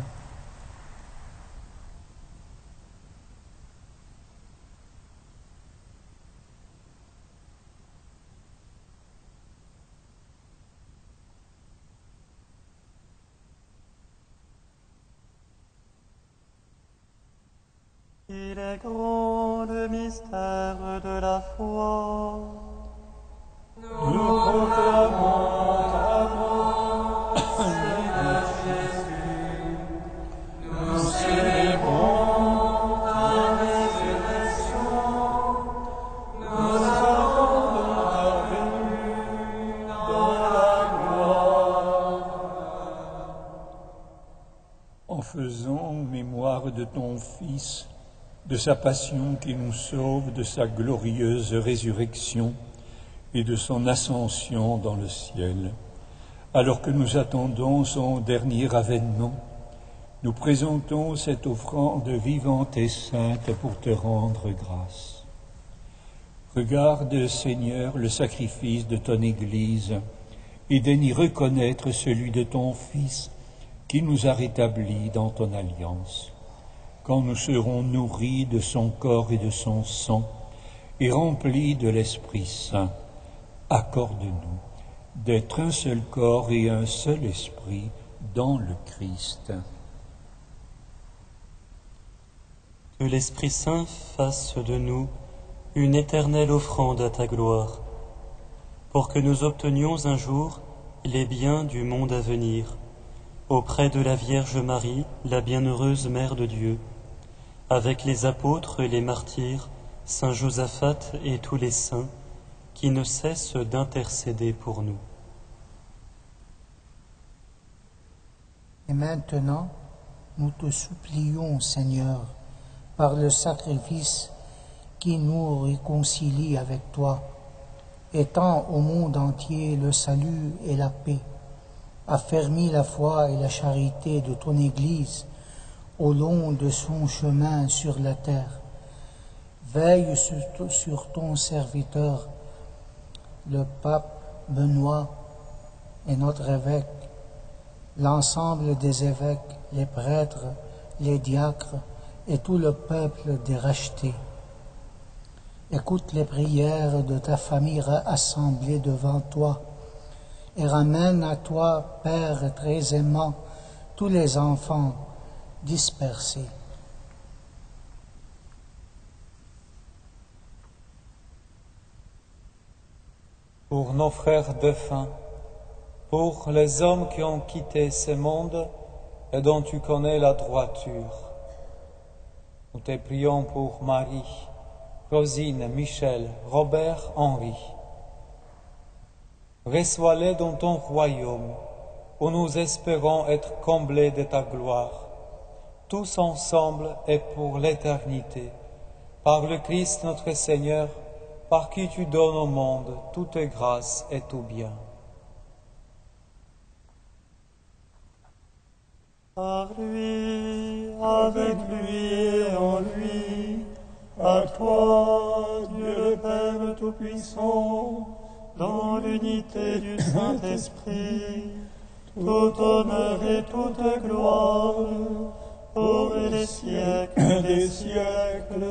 Il est grand faisant mémoire de ton Fils, de sa passion qui nous sauve, de sa glorieuse résurrection et de son ascension dans le ciel. Alors que nous attendons son dernier avènement, nous présentons cette offrande vivante et sainte pour te rendre grâce. Regarde, Seigneur, le sacrifice de ton Église et daignes y reconnaître celui de ton Fils qui nous a rétablis dans ton alliance. Quand nous serons nourris de son corps et de son sang et remplis de l'Esprit Saint, accorde-nous d'être un seul corps et un seul esprit dans le Christ. Que l'Esprit Saint fasse de nous une éternelle offrande à ta gloire, pour que nous obtenions un jour les biens du monde à venir, auprès de la Vierge Marie, la bienheureuse Mère de Dieu, avec les apôtres et les martyrs, Saint Josaphat et tous les saints, qui ne cessent d'intercéder pour nous. Et maintenant, nous te supplions, Seigneur, par le sacrifice qui nous réconcilie avec toi, étends au monde entier le salut et la paix, affermis la foi et la charité de ton Église au long de son chemin sur la terre. Veille sur ton serviteur, le pape Benoît et notre évêque, l'ensemble des évêques, les prêtres, les diacres et tout le peuple des rachetés. Écoute les prières de ta famille assemblée devant toi et ramène à toi, Père très aimant, tous les enfants dispersés. Pour nos frères défunts, pour les hommes qui ont quitté ce monde et dont tu connais la droiture, nous te prions pour Marie, Rosine, Michel, Robert, Henri. Reçois-les dans ton royaume, où nous espérons être comblés de ta gloire, tous ensemble et pour l'éternité, par le Christ notre Seigneur, par qui tu donnes au monde toute grâce et tout bien. Par lui, avec lui et en lui, à toi, Dieu le Père Tout-Puissant, dans l'unité du Saint-Esprit, tout honneur et toute gloire, pour les siècles des siècles.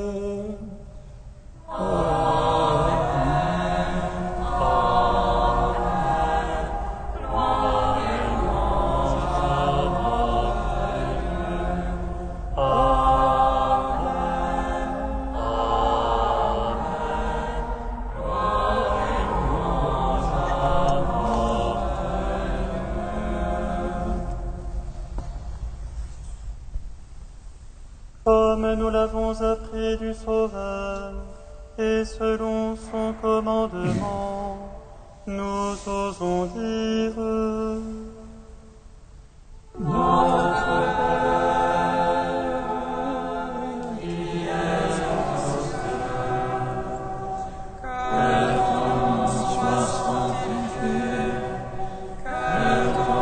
Comme nous l'avons appris du Sauveur, et selon son commandement, nous osons dire: Notre Père, qui es aux cieux, que ton nom soit sanctifié, que ton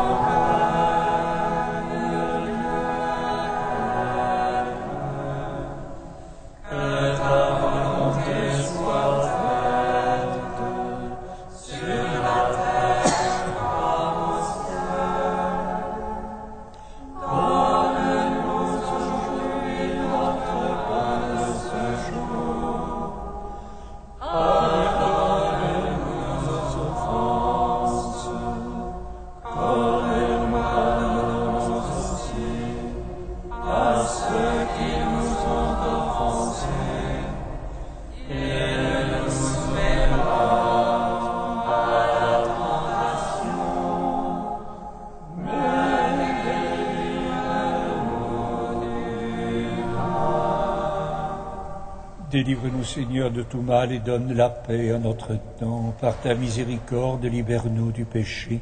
Délivre-nous, Seigneur, de tout mal et donne la paix à notre temps. Par ta miséricorde, libère-nous du péché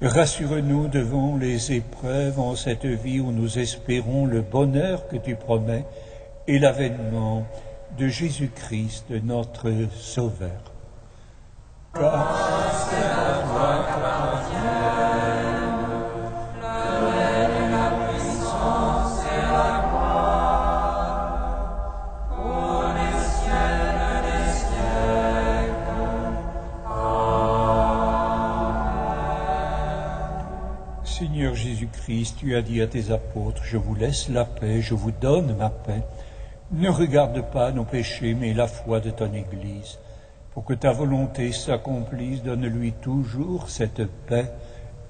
Rassure-nous devant les épreuves en cette vie où nous espérons le bonheur que tu promets et l'avènement de Jésus-Christ, notre Sauveur. Car c'est à toi qu'appartiennent le règne, la puissance et la gloire pour les siècles des siècles. Amen. Seigneur Jésus-Christ, tu as dit à tes apôtres, je vous laisse la paix, je vous donne ma paix. Ne regarde pas nos péchés, mais la foi de ton Église. Pour que ta volonté s'accomplisse, donne-lui toujours cette paix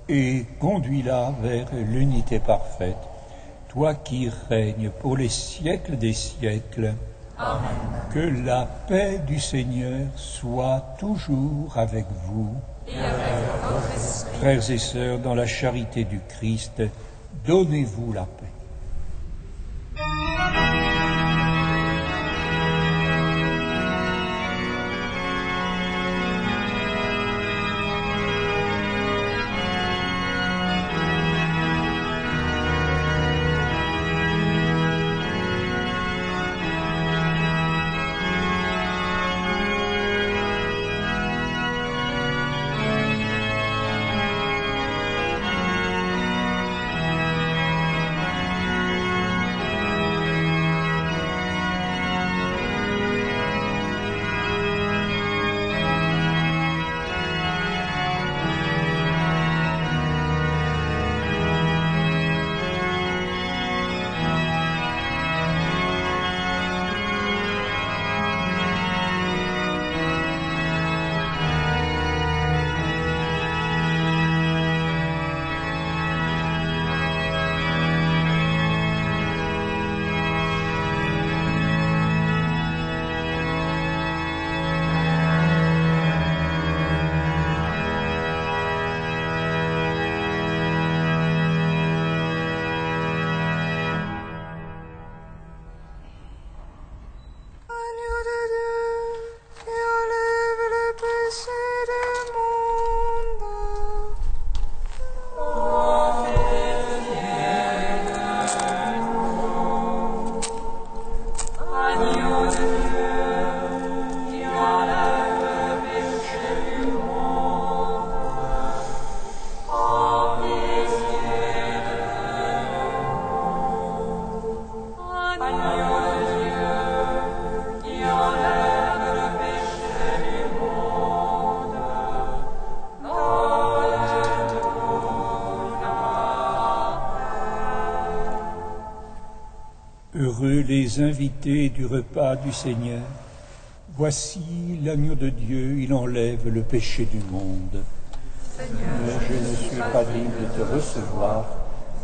et conduis-la vers l'unité parfaite. Toi qui règnes pour les siècles des siècles. Amen. Que la paix du Seigneur soit toujours avec vous. Et avec votre esprit. Frères et sœurs, dans la charité du Christ, donnez-vous la paix. Heureux les invités du repas du Seigneur. Voici l'agneau de Dieu, il enlève le péché du monde. Seigneur, je ne suis pas digne de te recevoir,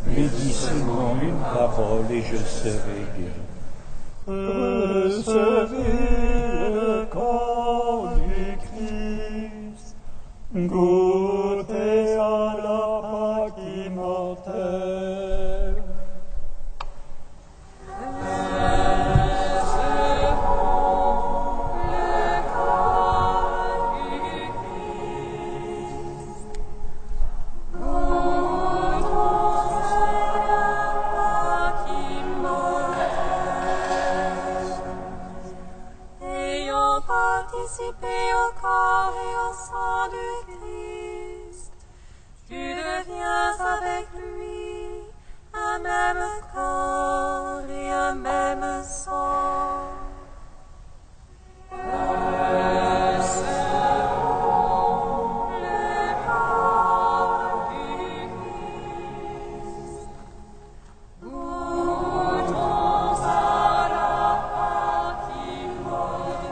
mais dis seulement une parole et je serai guéri. Recevez le corps du Christ, goûtez à la Pâque immortelle. Participé au corps et au sang du Christ, tu deviens avec lui un même corps et un même sang. Recevons le corps du Christ, goûtons à la Pâque immortelle.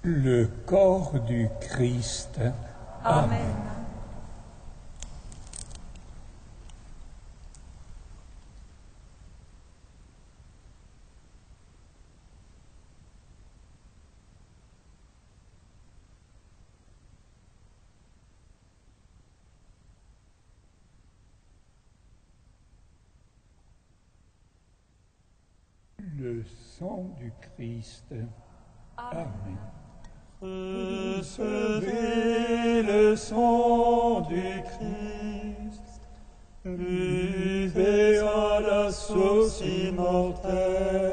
Le corps du Christ. Amen. Le sang du Christ. Amen. Recevez le sang du Christ, buvez à la source immortelle.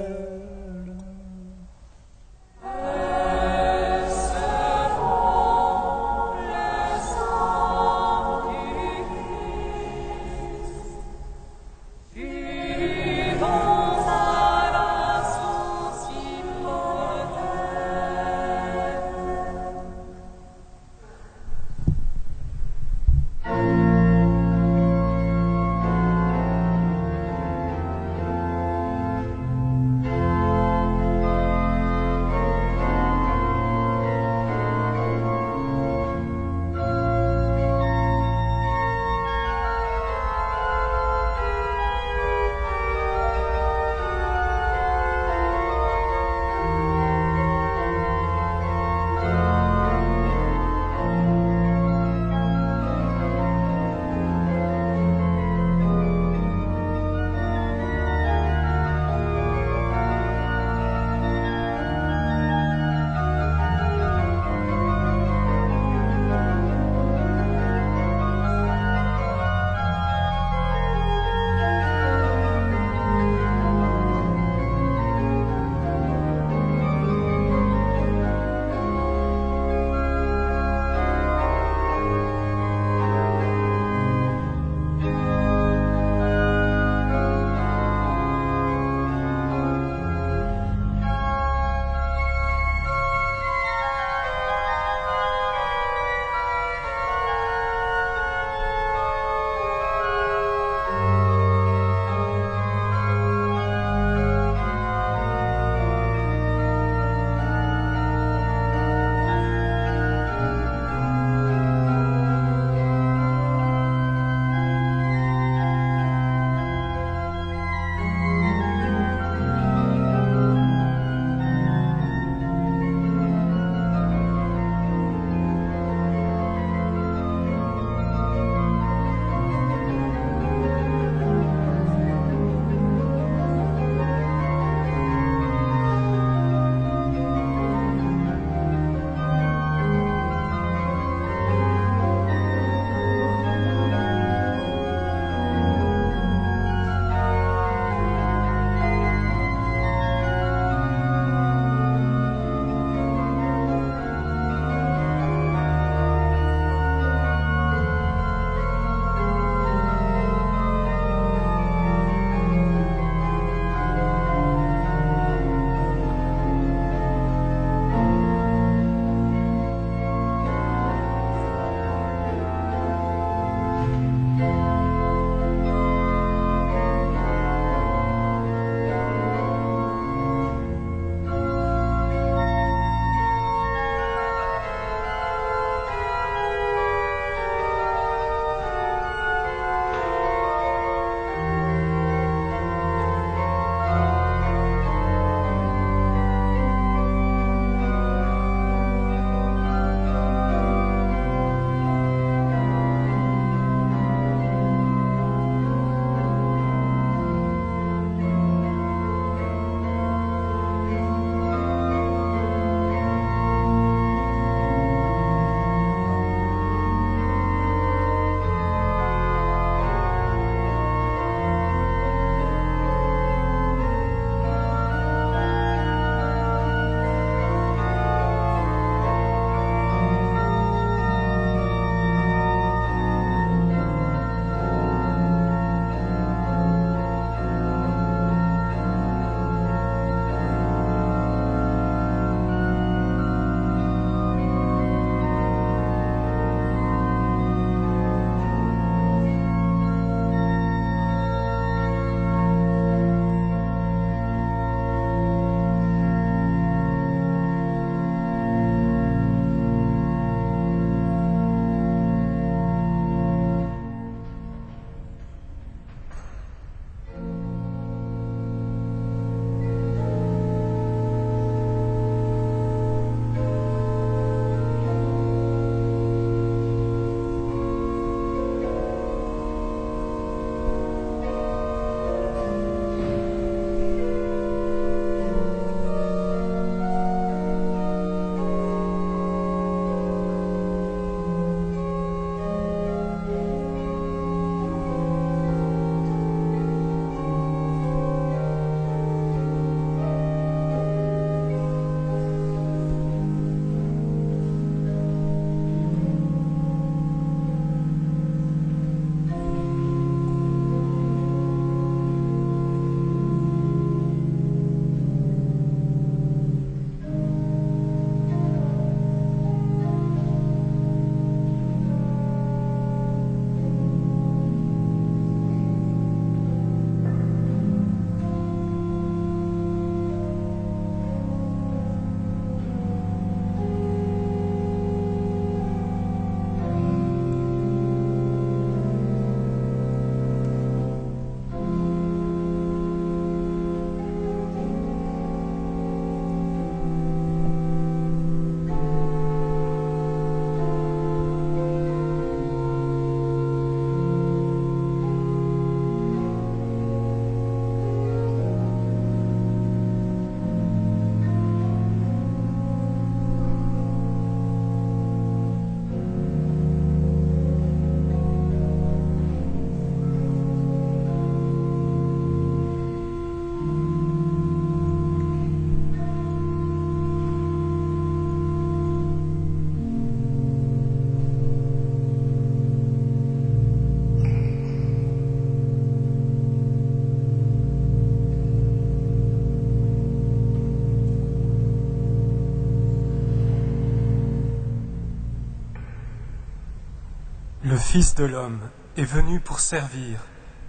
Le Fils de l'homme est venu pour servir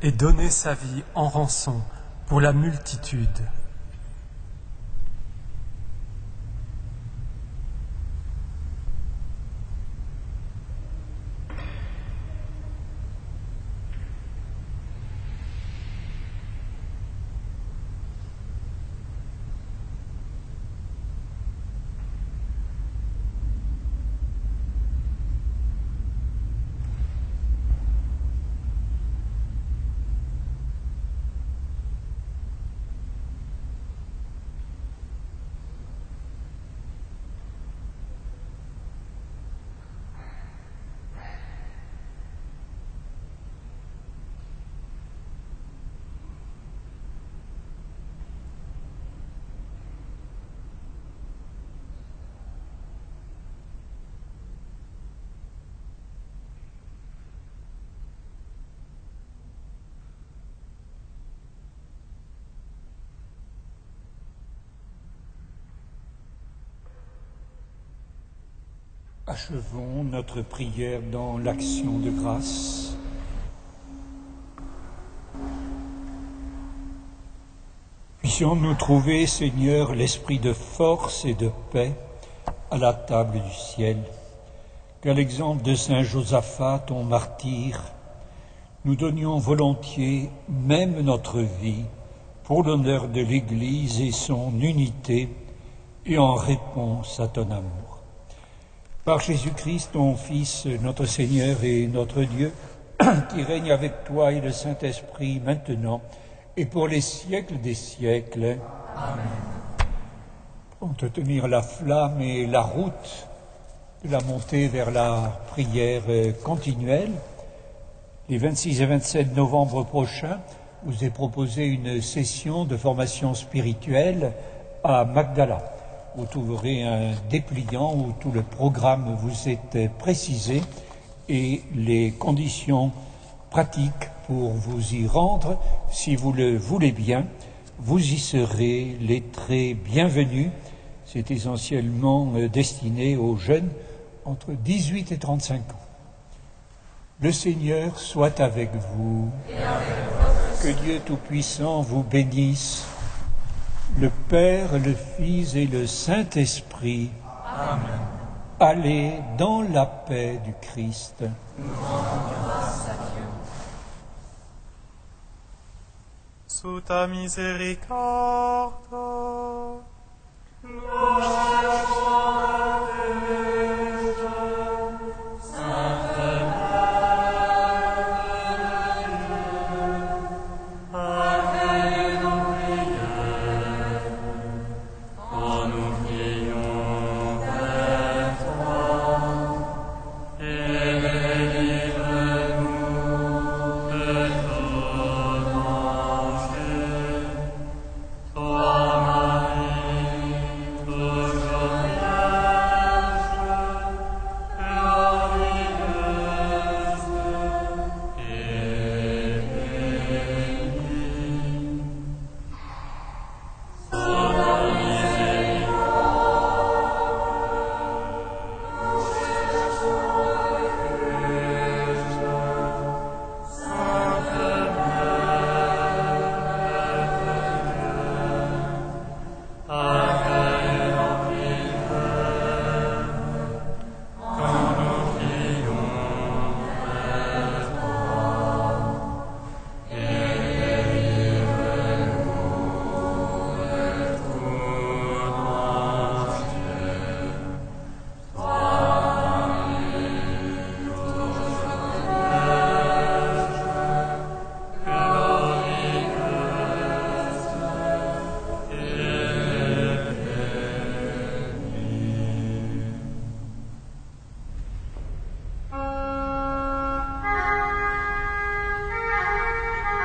et donner sa vie en rançon pour la multitude. Achevons notre prière dans l'action de grâce. Puissions-nous trouver, Seigneur, l'esprit de force et de paix à la table du ciel, qu'à l'exemple de saint Josaphat, ton martyr, nous donnions volontiers même notre vie pour l'honneur de l'Église et son unité et en réponse à ton amour. Par Jésus-Christ, ton Fils, notre Seigneur et notre Dieu, qui règne avec toi et le Saint-Esprit maintenant et pour les siècles des siècles. Amen. Pour te tenir la flamme et la route de la montée vers la prière continuelle, les 26 et 27 novembre prochains, vous est proposé une session de formation spirituelle à Magdala. Vous trouverez un dépliant où tout le programme vous est précisé et les conditions pratiques pour vous y rendre, si vous le voulez bien. Vous y serez les très bienvenus. C'est essentiellement destiné aux jeunes entre 18 et 35 ans. Le Seigneur soit avec vous. Et avec que Dieu Tout-Puissant vous bénisse, le Père, le Fils et le Saint-Esprit. Amen. Allez dans la paix du Christ. Nous rendons grâce à Dieu. Sous ta miséricorde, nous cherchons refuge. Sainte Mère de Dieu, accueille nos prières. Quand nous prions vers toi, et délivre-nous de tout danger. Toi, Marie, toujours vierge, glorieuse et bénie. Sous ta miséricorde, nous cherchons refuge. Sainte Mère de Dieu, accueille nos prières. Quand nous prions vers toi, et délivre-nous de tout danger. Toi, Marie, toujours vierge, glorieuse et bénie.